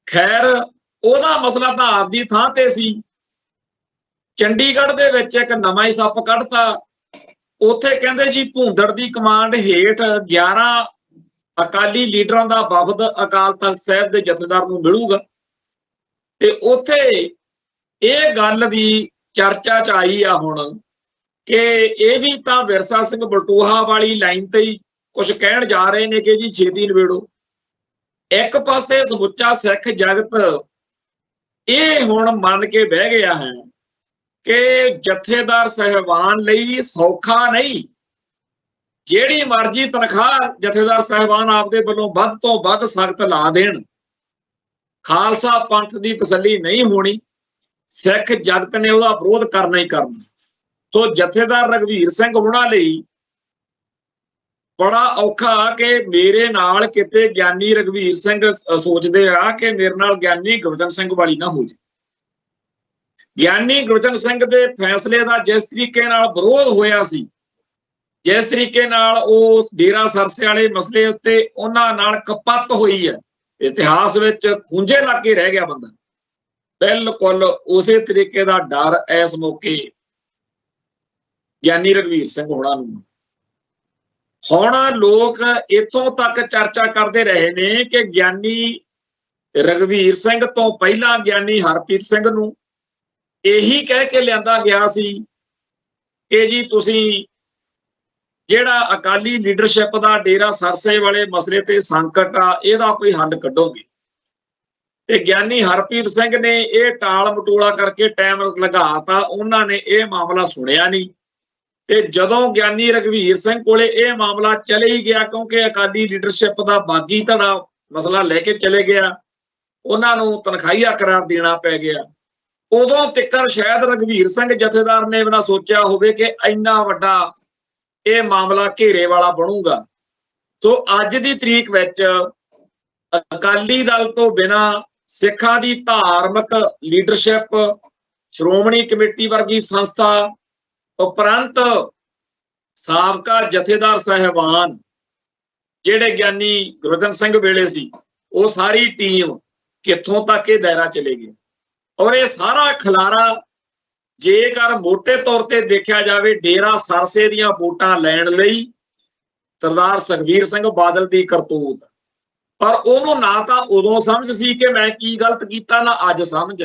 ਖੈਰ ਉਹਦਾ ਮਸਲਾ ਤਾਂ ਆਪਦੀ ਥਾਂ ਤੇ ਸੀ। ਚੰਡੀਗੜ੍ਹ ਦੇ ਵਿੱਚ ਇੱਕ ਨਵਾਂ ਹੀ ਸੱਪ ਕੱਢਤਾ। ਉੱਥੇ ਕਹਿੰਦੇ ਜੀ ਭੂੰਦੜ ਦੀ ਕਮਾਂਡ ਹੇਠ 11 ਅਕਾਲੀ ਲੀਡਰਾਂ ਦਾ ਵਫਦ ਅਕਾਲ ਤਖਤ ਸਾਹਿਬ ਦੇ ਜਥੇਦਾਰ ਨੂੰ ਮਿਲੂਗਾ। ਤੇ ਉੱਥੇ ਇਹ ਗੱਲ ਵੀ ਚਰਚਾ 'ਚ ਆਈ ਆ ਹੁਣ ਕਿ ਇਹ ਵੀ ਤਾਂ ਵਿਰਸਾ ਸਿੰਘ ਬਲਟੋਹਾ ਵਾਲੀ ਲਾਈਨ ਤੇ ਹੀ ਕੁਝ ਕਹਿਣ ਜਾ ਰਹੇ ਨੇ ਕਿ ਜੀ ਛੇਤੀ ਨਿਬੇੜੋ। ਇੱਕ ਪਾਸੇ ਸਮੁੱਚਾ ਸਿੱਖ ਜਗਤ ਇਹ ਹੁਣ ਮੰਨ ਕੇ ਬਹਿ ਗਿਆ ਹੈ ਕਿ ਜਥੇਦਾਰ ਸਾਹਿਬਾਨ ਲਈ ਸੌਖਾ ਨਹੀਂ, ਜਿਹੜੀ ਮਰਜ਼ੀ ਤਨਖਾਹ ਜਥੇਦਾਰ ਸਾਹਿਬਾਨ ਆਪਦੇ ਵੱਲੋਂ ਵੱਧ ਤੋਂ ਵੱਧ ਸਖਤ ਲਾ ਦੇਣ, ਖਾਲਸਾ ਪੰਥ ਦੀ ਤਸੱਲੀ ਨਹੀਂ ਹੋਣੀ। ਸਿੱਖ ਜਗਤ ਨੇ ਉਹਦਾ ਵਿਰੋਧ ਕਰਨਾ ਹੀ ਕਰਨਾ। ਸੋ ਜਥੇਦਾਰ ਰਘਵੀਰ ਸਿੰਘ ਹੁਣਾਂ ਲਈ ਬੜਾ ਔਖਾ ਕਿ ਮੇਰੇ ਨਾਲ ਕਿਤੇ ਗਿਆਨੀ ਰਘਵੀਰ ਸਿੰਘ ਸੋਚਦੇ ਆ ਕਿ ਮੇਰੇ ਨਾਲ ਗਿਆਨੀ ਗੁਰਬਚਨ ਸਿੰਘ ਵਾਲੀ ਨਾ ਹੋ ਜਾਏ। ਗਿਆਨੀ ਗੁਰਬਚਨ ਸਿੰਘ ਦੇ ਫੈਸਲੇ ਦਾ ਜਿਸ ਤਰੀਕੇ ਨਾਲ ਵਿਰੋਧ ਹੋਇਆ ਸੀ, ਜਿਸ ਤਰੀਕੇ ਨਾਲ ਉਹ ਡੇਰਾ ਸਰਸੇ ਵਾਲੇ ਮਸਲੇ ਉੱਤੇ ਉਹਨਾਂ ਨਾਲ ਕਪੱਤ ਹੋਈ ਹੈ, ਇਤਿਹਾਸ ਵਿੱਚ ਖੂੰਜੇ ਲੱਗ ਕੇ ਰਹਿ ਗਿਆ ਬੰਦਾ। ਬਿਲਕੁਲ ਉਸੇ ਤਰੀਕੇ ਦਾ ਡਰ ਇਸ ਮੌਕੇ ਗਿਆਨੀ ਰਘਵੀਰ ਸਿੰਘ ਹੋਣਾ ਨੂੰ। ਹੁਣ ਲੋਕ ਇੱਥੋਂ ਤੱਕ ਚਰਚਾ ਕਰਦੇ ਰਹੇ ਨੇ ਕਿ ਗਿਆਨੀ ਰਘਵੀਰ ਸਿੰਘ ਤੋਂ ਪਹਿਲਾਂ ਗਿਆਨੀ ਹਰਪ੍ਰੀਤ ਸਿੰਘ ਨੂੰ ਇਹੀ ਕਹਿ ਕੇ ਲਿਆਂਦਾ ਗਿਆ ਸੀ ਕਿ ਜੀ ਤੁਸੀਂ ਜਿਹੜਾ ਅਕਾਲੀ ਲੀਡਰਸ਼ਿਪ ਦਾ ਡੇਰਾ ਸਰਸੇ ਵਾਲੇ ਮਸਲੇ ਤੇ ਸੰਕਟ ਆ, ਇਹਦਾ ਕੋਈ ਹੱਲ ਕੱਢੋਗੇ। ਤੇ ਗਿਆਨੀ ਹਰਪ੍ਰੀਤ ਸਿੰਘ ਨੇ ਇਹ ਟਾਲ ਮਟੋਲਾ ਕਰਕੇ ਟਾਈਮ ਲਗਾਤਾ, ਉਹਨਾਂ ਨੇ ਇਹ ਮਾਮਲਾ ਸੁਣਿਆ ਨਹੀਂ। ਤੇ ਜਦੋਂ ਗਿਆਨੀ ਰਘਵੀਰ ਸਿੰਘ ਕੋਲੇ ਇਹ ਮਾਮਲਾ ਚਲੇ ਹੀ ਗਿਆ, ਕਿਉਂਕਿ ਅਕਾਲੀ ਲੀਡਰਸ਼ਿਪ ਦਾ ਬਾਗੀ ਧੜਾ ਮਸਲਾ ਲੈ ਕੇ ਚਲੇ ਗਿਆ, ਉਹਨਾਂ ਨੂੰ ਤਨਖਾਹੀਆ ਕਰਾਰ ਦੇਣਾ ਪੈ ਗਿਆ। ਉਦੋਂ ਤਿੱਕਰ ਸ਼ਾਇਦ ਰਘਵੀਰ ਸਿੰਘ ਜਥੇਦਾਰ ਨੇ ਵੀ ਨਾ ਸੋਚਿਆ ਹੋਵੇ ਕਿ ਇੰਨਾ ਵੱਡਾ ਇਹ ਮਾਮਲਾ ਘੇਰੇ ਵਾਲਾ ਬਣੂਗਾ। ਸੋ ਅੱਜ ਦੀ ਤਰੀਕ ਵਿੱਚ ਅਕਾਲੀ ਦਲ ਤੋਂ ਬਿਨਾਂ ਸਿੱਖਾਂ ਦੀ ਧਾਰਮਿਕ ਲੀਡਰਸ਼ਿਪ ਸ਼੍ਰੋਮਣੀ ਕਮੇਟੀ ਵਰਗੀ ਸੰਸਥਾ ਉਪਰੰਤ ਸਾਬਕਾ ਜਥੇਦਾਰ ਸਾਹਿਬਾਨ ਜਿਹੜੇ ਗਿਆਨੀ ਗੁਰਬਚਨ ਸਿੰਘ ਵੇਲੇ ਸੀ, ਉਹ ਸਾਰੀ ਟੀਮ ਕਿੱਥੋਂ ਤੱਕ ਇਹ ਦਾਇਰਾ ਚਲੇ ਗਈ। ਔਰ ਇਹ ਸਾਰਾ ਖਲਾਰਾ ਜੇਕਰ ਮੋਟੇ ਤੌਰ ਤੇ ਦੇਖਿਆ ਜਾਵੇ ਡੇਰਾ ਸਰਸੇ ਦੀਆਂ ਵੋਟਾਂ ਲੈਣ ਲਈ ਸਰਦਾਰ ਸੁਖਬੀਰ ਸਿੰਘ ਬਾਦਲ ਦੀ ਕਰਤੂਤ, ਪਰ ਉਹਨੂੰ ਨਾ ਤਾਂ ਉਦੋਂ ਸਮਝ ਸੀ ਕਿ ਮੈਂ ਕੀ ਗਲਤ ਕੀਤਾ, ਨਾ ਅੱਜ ਸਮਝ।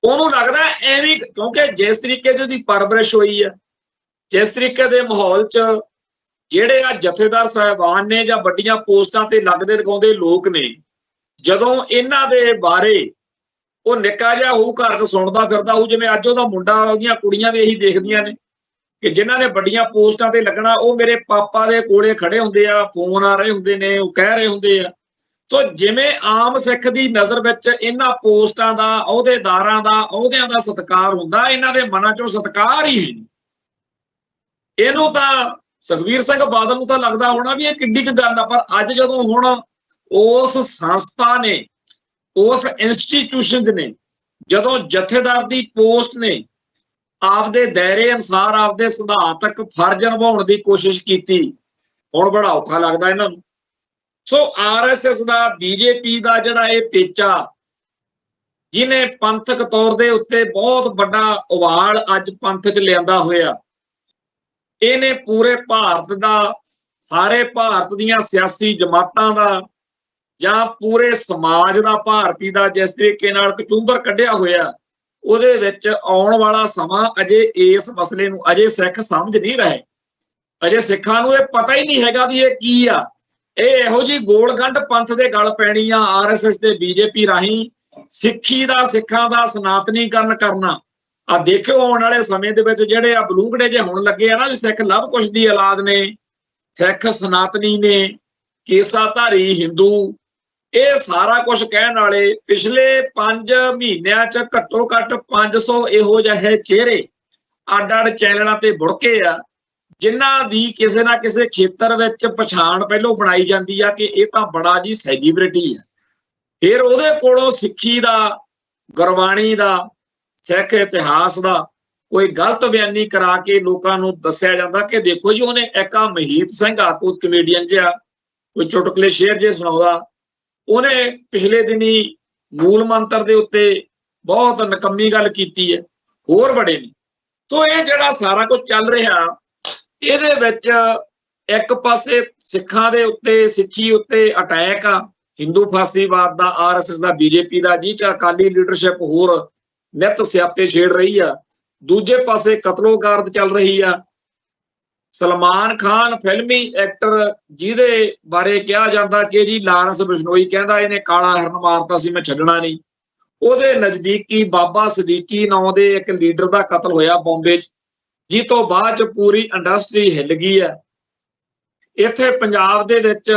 ਉਹਨੂੰ ਲੱਗਦਾ ਐਵੇਂ, ਕਿਉਂਕਿ ਜਿਸ ਤਰੀਕੇ ਦੀ ਉਹਦੀ ਪਰਵਰਿਸ਼ ਹੋਈ ਆ, ਜਿਸ ਤਰੀਕੇ ਦੇ ਮਾਹੌਲ 'ਚ ਜਿਹੜੇ ਆ ਜਥੇਦਾਰ ਸਾਹਿਬਾਨ ਨੇ ਜਾਂ ਵੱਡੀਆਂ ਪੋਸਟਾਂ ਤੇ ਲੱਗਦੇ ਲਗਾਉਂਦੇ ਲੋਕ ਨੇ, ਜਦੋਂ ਇਹਨਾਂ ਦੇ ਬਾਰੇ ਉਹ ਨਿੱਕਾ ਜਿਹਾ ਹੋਊ ਘਰ 'ਚ ਸੁਣਦਾ ਫਿਰਦਾ ਹੋਊ, ਜਿਵੇਂ ਅੱਜ ਉਹਦਾ ਮੁੰਡਾ, ਉਹਦੀਆਂ ਕੁੜੀਆਂ ਵੀ ਇਹੀ ਦੇਖਦੀਆਂ ਨੇ ਕਿ ਜਿਨ੍ਹਾਂ ਨੇ ਵੱਡੀਆਂ ਪੋਸਟਾਂ ਤੇ ਲੱਗਣਾ ਉਹ ਮੇਰੇ ਪਾਪਾ ਦੇ ਕੋਲੇ ਖੜੇ ਹੁੰਦੇ ਆ, ਫੋਨ ਆ ਰਹੇ ਹੁੰਦੇ ਨੇ, ਉਹ ਕਹਿ ਰਹੇ ਹੁੰਦੇ ਆ। ਸੋ ਜਿਵੇਂ ਆਮ ਸਿੱਖ ਦੀ ਨਜ਼ਰ ਵਿੱਚ ਇਹਨਾਂ ਪੋਸਟਾਂ ਦਾ, ਅਹੁਦੇਦਾਰਾਂ ਦਾ, ਅਹੁਦਿਆਂ ਦਾ ਸਤਿਕਾਰ ਹੁੰਦਾ, ਇਹਨਾਂ ਦੇ ਮਨਾਂ 'ਚੋਂ ਸਤਿਕਾਰ ਹੀ ਨਹੀਂ। ਇਹਨੂੰ ਤਾਂ ਸੁਖਬੀਰ ਸਿੰਘ ਬਾਦਲ ਨੂੰ ਤਾਂ ਲੱਗਦਾ ਹੋਣਾ ਵੀ ਇਹ ਕਿੱਡੀ ਕੁ ਗੱਲ ਆ, ਪਰ ਅੱਜ ਜਦੋਂ ਹੁਣ ਉਸ ਸੰਸਥਾ ਨੇ, ਉਸ ਇੰਸਟੀਟਿਊਸ਼ਨਸ ਨੇ, ਜਦੋਂ ਜਥੇਦਾਰ ਦੀ ਪੋਸਟ ਨੇ ਆਪਦੇ ਦਾਇਰੇ ਅਨੁਸਾਰ ਆਪਦੇ ਸਿਧਾਂਤਕ ਫਰਜ਼ ਨਿਭਾਉਣ ਦੀ ਕੋਸ਼ਿਸ਼ ਕੀਤੀ, ਹੁਣ ਬੜਾ ਔਖਾ ਲੱਗਦਾ ਇਹਨਾਂ ਨੂੰ। ਸੋ ਆਰਐਸਐਸ ਦਾ, ਬੀਜੇਪੀ ਦਾ ਜਿਹੜਾ ਇਹ ਪੇਚਾ, ਜਿਹਨੇ ਪੰਥਕ ਤੌਰ ਦੇ ਉੱਤੇ ਬਹੁਤ ਵੱਡਾ ਉਬਾਲ ਅੱਜ ਪੰਥ 'ਚ ਲਿਆਂਦਾ ਹੋਇਆ, ਇਹਨੇ ਪੂਰੇ ਭਾਰਤ ਦਾ, ਸਾਰੇ ਭਾਰਤ ਦੀਆਂ ਸਿਆਸੀ ਜਮਾਤਾਂ ਦਾ ਜਾਂ ਪੂਰੇ ਸਮਾਜ ਦਾ, ਭਾਰਤੀ ਦਾ ਜਿਸ ਤਰੀਕੇ ਨਾਲ ਕਚੂੰਬਰ ਕੱਢਿਆ ਹੋਇਆ, ਉਹਦੇ ਵਿੱਚ ਆਉਣ ਵਾਲਾ ਸਮਾਂ ਅਜੇ ਇਸ ਮਸਲੇ ਨੂੰ ਅਜੇ ਸਿੱਖ ਸਮਝ ਨਹੀਂ ਰਹੇ। ਅਜੇ ਸਿੱਖਾਂ ਨੂੰ ਇਹ ਪਤਾ ਹੀ ਨਹੀਂ ਹੈਗਾ ਵੀ ਇਹ ਕੀ ਆ। ਇਹ ਇਹੋ ਜਿਹੀ ਗੋਲਗੰਢ ਪੰਥ ਦੇ ਗਲ ਪੈਣੀ ਆ ਆਰਐਸਐਸ ਤੇ ਬੀਜੇਪੀ ਰਾਹੀਂ, ਸਿੱਖੀ ਦਾ, ਸਿੱਖਾਂ ਦਾ ਸਨਾਤਨੀਕਰਨ ਕਰਨਾ। ਆ ਦੇਖਿਓ ਆਉਣ ਵਾਲੇ ਸਮੇਂ ਦੇ ਵਿੱਚ ਜਿਹੜੇ ਆ ਬਲੂੰਗੜੇ ਜੇ ਹੁਣ ਲੱਗੇ ਆ ਨਾ ਵੀ ਸਿੱਖ ਲਵ ਕੁਸ਼ ਦੀ ਔਲਾਦ ਨੇ, ਸਿੱਖ ਸਨਾਤਨੀ ਨੇ, ਕੇਸਾਧਾਰੀ ਹਿੰਦੂ, ਇਹ ਸਾਰਾ ਕੁਝ ਕਹਿਣ ਵਾਲੇ ਪਿਛਲੇ 5 ਮਹੀਨਿਆਂ 'ਚ ਘੱਟੋ ਘੱਟ 500 ਇਹੋ ਜਿਹੇ ਚਿਹਰੇ ਅੱਡ-ਅੱਡ ਚੈਨਲਾਂ ਤੇ ਬੁੜਕੇ ਆ, ਜਿਨ੍ਹਾਂ ਦੀ ਕਿਸੇ ਨਾ ਕਿਸੇ ਖੇਤਰ ਵਿੱਚ ਪਛਾਣ ਪਹਿਲੋਂ ਬਣਾਈ ਜਾਂਦੀ ਆ ਕਿ ਇਹ ਤਾਂ ਬੜਾ ਜੀ ਸੈਲੀਬ੍ਰਿਟੀ ਆ। ਫਿਰ ਉਹਦੇ ਕੋਲੋਂ ਸਿੱਖੀ ਦਾ, ਗੁਰਬਾਣੀ ਦਾ, ਸਿੱਖ ਇਤਿਹਾਸ ਦਾ ਕੋਈ ਗਲਤ ਬਿਆਨੀ ਕਰਾ ਕੇ ਲੋਕਾਂ ਨੂੰ ਦੱਸਿਆ ਜਾਂਦਾ ਕਿ ਦੇਖੋ ਜੀ ਉਹਨੇ ਇੱਕ ਆ ਮਹੀਪ ਸਿੰਘ ਆ, ਕੋਈ ਕਮੇਡੀਅਨ ਜਿਹਾ, ਕੋਈ ਚੁਟਕਲੇ ਸ਼ੇਅਰ ਜੇ ਸੁਣਾਉਂਦਾ, ਉਹਨੇ ਪਿਛਲੇ ਦਿਨੀ ਮੂਲ ਮੰਤਰ ਦੇ ਉੱਤੇ ਬਹੁਤ ਨਕੰਮੀ ਗੱਲ ਕੀਤੀ ਹੈ, ਹੋਰ ਬੜੇ ਨੇ। ਸੋ ਇਹ ਜਿਹੜਾ ਸਾਰਾ ਕੁਝ ਚੱਲ ਰਿਹਾ, ਇਹਦੇ ਵਿੱਚ ਇੱਕ ਪਾਸੇ ਸਿੱਖਾਂ ਦੇ ਉੱਤੇ, ਸਿੱਖੀ ਉੱਤੇ ਅਟੈਕ ਆ, ਹਿੰਦੂ ਫਾਸੀਵਾਦ ਦਾ, ਆਰਐਸਐਸ ਦਾ, ਬੀਜੇਪੀ ਦਾ, ਜੀ ਚ ਅਕਾਲੀ ਲੀਡਰਸ਼ਿਪ ਹੋਰ ਨਿੱਤ ਸਿਆਪੇ ਛੇੜ ਰਹੀ ਆ। ਦੂਜੇ ਪਾਸੇ ਕਤਲੋਗਾਰਦ ਚੱਲ ਰਹੀ ਆ। ਸਲਮਾਨ ਖਾਨ ਫਿਲਮੀ ਐਕਟਰ, ਜਿਹਦੇ ਬਾਰੇ ਕਿਹਾ ਜਾਂਦਾ ਕਿ ਜੀ ਲਾਰੈਂਸ ਬਿਸ਼ਨੋਈ ਕਹਿੰਦਾ ਇਹਨੇ ਕਾਲਾ ਹਿਰਨ ਮਾਰਤਾ ਸੀ, ਮੈਂ ਛੱਡਣਾ ਨਹੀਂ, ਉਹਦੇ ਨਜ਼ਦੀਕੀ ਬਾਬਾ ਸਦੀਕੀ ਨਾਂ ਦੇ ਇੱਕ ਲੀਡਰ ਦਾ ਕਤਲ ਹੋਇਆ ਬੰਬੇ 'ਚ, ਜਿਸ ਤੋਂ ਬਾਅਦ 'ਚ ਪੂਰੀ ਇੰਡਸਟਰੀ ਹਿੱਲ ਗਈ ਹੈ। ਇੱਥੇ ਪੰਜਾਬ ਦੇ ਵਿੱਚ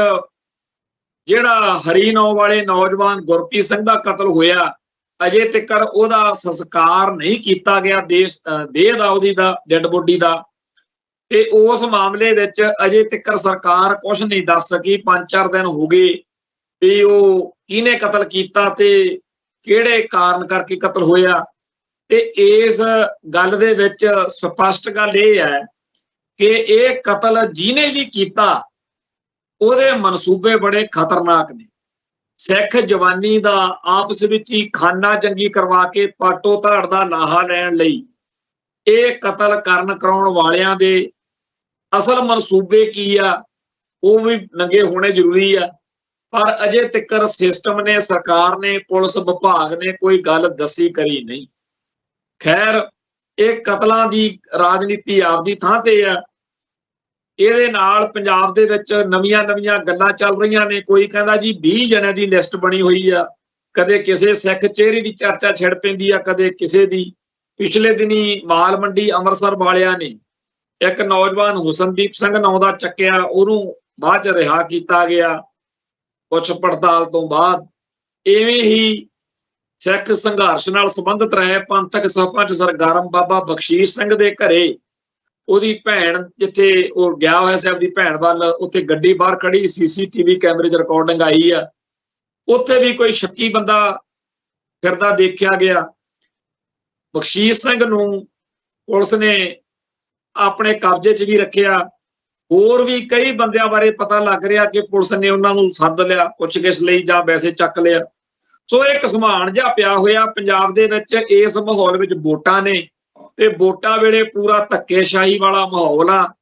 ਜਿਹੜਾ ਹਰੀ ਨਾਂ ਵਾਲੇ ਨੌਜਵਾਨ ਗੁਰਪ੍ਰੀਤ ਸਿੰਘ ਦਾ ਕਤਲ ਹੋਇਆ, ਅਜੇ ਤੱਕ ਉਹਦਾ ਸੰਸਕਾਰ ਨਹੀਂ ਕੀਤਾ ਗਿਆ, ਦੇਹ ਦਾ, ਉਹਦੀ ਦਾ ਡੈਡ ਬੋਡੀ ਦਾ। ਤੇ ਉਸ ਮਾਮਲੇ ਵਿੱਚ ਅਜੇ ਤੱਕ ਸਰਕਾਰ ਕੁਝ ਨਹੀਂ ਦੱਸ ਸਕੀ। 5-4 ਦਿਨ ਹੋ ਗਏ ਵੀ ਉਹ ਕਿਹਨੇ ਕਤਲ ਕੀਤਾ ਤੇ ਕਿਹੜੇ ਕਾਰਨ ਕਰਕੇ ਕਤਲ ਹੋਇਆ। ਤੇ ਇਸ ਗੱਲ ਦੇ ਵਿੱਚ ਸਪਸ਼ਟ ਗੱਲ ਇਹ ਹੈ ਕਿ ਇਹ ਕਤਲ ਜਿਹਨੇ ਵੀ ਕੀਤਾ ਉਹਦੇ ਮਨਸੂਬੇ ਬੜੇ ਖਤਰਨਾਕ ਨੇ। ਸਿੱਖ ਜਵਾਨੀ ਦਾ ਆਪਸ ਵਿੱਚ ਹੀ ਖਾਨਾ ਜੰਗੀ ਕਰਵਾ ਕੇ ਪਾਟੋ ਧਾੜ ਦਾ ਲਾਹਾ ਲੈਣ ਲਈ ਇਹ ਕਤਲ ਕਰਾਉਣ ਵਾਲਿਆਂ ਦੇ ਅਸਲ ਮਨਸੂਬੇ ਕੀ ਆ, ਉਹ ਵੀ ਨੰਗੇ ਹੋਣੇ ਜ਼ਰੂਰੀ ਆ। ਪਰ ਅਜੇ ਤੱਕ ਸਿਸਟਮ ਨੇ, ਸਰਕਾਰ ਨੇ, ਪੁਲਿਸ ਵਿਭਾਗ ਨੇ ਕੋਈ ਗੱਲ ਦੱਸੀ ਕਰੀ ਨਹੀਂ। ਖੈਰ, ਇਹ ਕਤਲਾਂ ਦੀ ਰਾਜਨੀਤੀ ਆਪਦੀ ਥਾਂ ਤੇ ਆ। ਇਹਦੇ ਨਾਲ ਪੰਜਾਬ ਦੇ ਵਿੱਚ ਨਵੀਆਂ ਗੱਲਾਂ ਚੱਲ ਰਹੀਆਂ ਨੇ। ਕੋਈ ਕਹਿੰਦਾ ਜੀ 20 ਜਣਿਆਂ ਦੀ ਲਿਸਟ ਬਣੀ ਹੋਈ ਆ, ਕਦੇ ਕਿਸੇ ਸਿੱਖ ਚਿਹਰੇ ਦੀ ਚਰਚਾ ਛਿੜ ਪੈਂਦੀ ਆ, ਕਦੇ ਕਿਸੇ ਦੀ। ਪਿਛਲੇ ਦਿਨੀ ਮਾਲ ਮੰਡੀ ਅੰਮ੍ਰਿਤਸਰ ਵਾਲਿਆਂ ਨੇ ਇੱਕ ਨੌਜਵਾਨ ਹੁਸਨਦੀਪ ਸਿੰਘ ਨਾਂ ਦਾ ਚੱਕਿਆ, ਉਹਨੂੰ ਬਾਅਦ ਚ ਰਿਹਾ ਕੀਤਾ ਗਿਆ ਪੁੱਛ ਪੜਤਾਲ ਤੋਂ ਬਾਅਦ। ਇਵੇਂ ਹੀ ਸਿੱਖ ਸੰਘਰਸ਼ ਨਾਲ ਸੰਬੰਧਿਤ ਰਹੇ ਪੰਥਕ ਸਭਾ ਚ ਸਰਗਰਮ ਬਾਬਾ ਬਖਸ਼ੀਸ਼ ਸਿੰਘ ਦੇ ਘਰੇ ਉਹਦੀ ਭੈਣ, ਜਿੱਥੇ ਉਹ ਗਿਆ ਹੋਇਆ ਸੀ ਆਪਦੀ ਭੈਣ ਵੱਲ, ਉੱਥੇ ਗੱਡੀ ਬਾਹਰ ਖੜੀ, CCTV ਕੈਮਰੇ 'ਚ ਰਿਕਾਰਡਿੰਗ ਆਈ ਆ, ਉੱਥੇ ਵੀ ਕੋਈ ਸ਼ੱਕੀ ਬੰਦਾ ਫਿਰਦਾ ਦੇਖਿਆ ਗਿਆ। ਬਖਸ਼ੀਸ਼ ਸਿੰਘ ਨੂੰ ਪੁਲਿਸ ਨੇ ਆਪਣੇ ਕਬਜ਼ੇ 'ਚ ਵੀ ਰੱਖਿਆ। ਹੋਰ ਵੀ ਕਈ ਬੰਦਿਆਂ ਬਾਰੇ ਪਤਾ ਲੱਗ ਰਿਹਾ ਕਿ ਪੁਲਿਸ ਨੇ ਉਹਨਾਂ ਨੂੰ ਸੱਦ ਲਿਆ ਪੁੱਛਗਿੱਛ ਲਈ ਜਾਂ ਵੈਸੇ ਚੱਕ ਲਿਆ। ਸੋ ਇਹ ਘਸਮਾਨ ਜਿਹਾ ਪਿਆ ਹੋਇਆ ਪੰਜਾਬ ਦੇ ਵਿੱਚ। ਇਸ ਮਾਹੌਲ ਵਿੱਚ ਵੋਟਾਂ ਨੇ ਤੇ ਵੋਟਾਂ ਵੇਲੇ ਪੂਰਾ ਧੱਕੇਸ਼ਾਹੀ ਵਾਲਾ ਮਾਹੌਲ ਆ।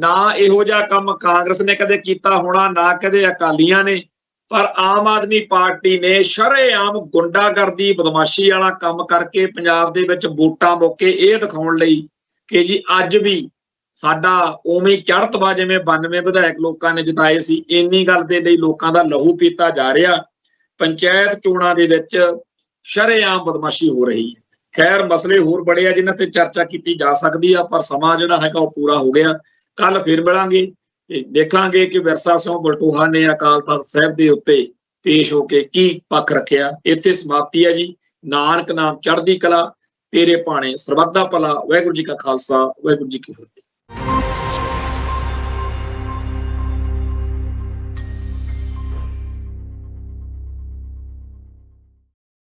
ਨਾ ਇਹੋ ਜਿਹਾ ਕੰਮ ਕਾਂਗਰਸ ਨੇ ਕਦੇ ਕੀਤਾ ਹੋਣਾ, ਨਾ ਕਦੇ ਅਕਾਲੀਆਂ ਨੇ, ਪਰ ਆਮ ਆਦਮੀ ਪਾਰਟੀ ਨੇ ਸ਼ਰੇਆਮ ਗੁੰਡਾਗਰਦੀ ਬਦਮਾਸ਼ੀ ਵਾਲਾ ਕੰਮ ਕਰਕੇ ਪੰਜਾਬ ਦੇ ਵਿੱਚ ਵੋਟਾਂ ਮੌਕੇ ਇਹ ਦਿਖਾਉਣ ਲਈ ਕਿ ਜੀ ਅੱਜ ਵੀ ਸਾਡਾ ਉਵੇਂ ਚੜ੍ਹਤਵਾ ਜਿਵੇਂ 92 ਵਿਧਾਇਕ ਲੋਕਾਂ ਨੇ ਜਿਤਾਏ ਸੀ, ਇੰਨੀ ਗੱਲ ਦੇ ਲਈ ਲੋਕਾਂ ਦਾ ਲਹੂ ਪੀਤਾ ਜਾ ਰਿਹਾ। ਪੰਚਾਇਤ ਚੋਣਾਂ ਦੇ ਵਿੱਚ ਸ਼ਰੇਆਮ ਬਦਮਾਸ਼ੀ ਹੋ ਰਹੀ ਹੈ। ਖੈਰ ਮਸਲੇ ਹੋਰ ਬੜੇ ਆ ਜਿਨ੍ਹਾਂ ਤੇ ਚਰਚਾ ਕੀਤੀ ਜਾ ਸਕਦੀ ਆ, ਪਰ ਸਮਾਂ ਜਿਹੜਾ ਹੈਗਾ ਉਹ ਪੂਰਾ ਹੋ ਗਿਆ। ਕੱਲ ਫਿਰ ਮਿਲਾਂਗੇ ਤੇ ਦੇਖਾਂਗੇ ਕਿ ਵਿਰਸਾ ਸਿੰਘ ਬਲਟੋਹਾ ਨੇ ਅਕਾਲ ਤਖ਼ਤ ਸਾਹਿਬ ਦੇ ਉੱਤੇ ਪੇਸ਼ ਹੋ ਕੇ ਕੀ ਪੱਖ ਰੱਖਿਆ। ਇੱਥੇ ਸਮਾਪਤੀ ਹੈ ਜੀ। ਨਾਨਕ ਨਾਮ ਚੜ੍ਹਦੀ ਕਲਾ, ਤੇਰੇ ਭਾਣੇ ਸਰਬੱਤ ਦਾ ਭਲਾ। ਵਾਹਿਗੁਰੂ ਜੀ ਕਾ ਖਾਲਸਾ, ਵਾਹਿਗੁਰੂ ਜੀ ਕੀ ਫਤਿਹ।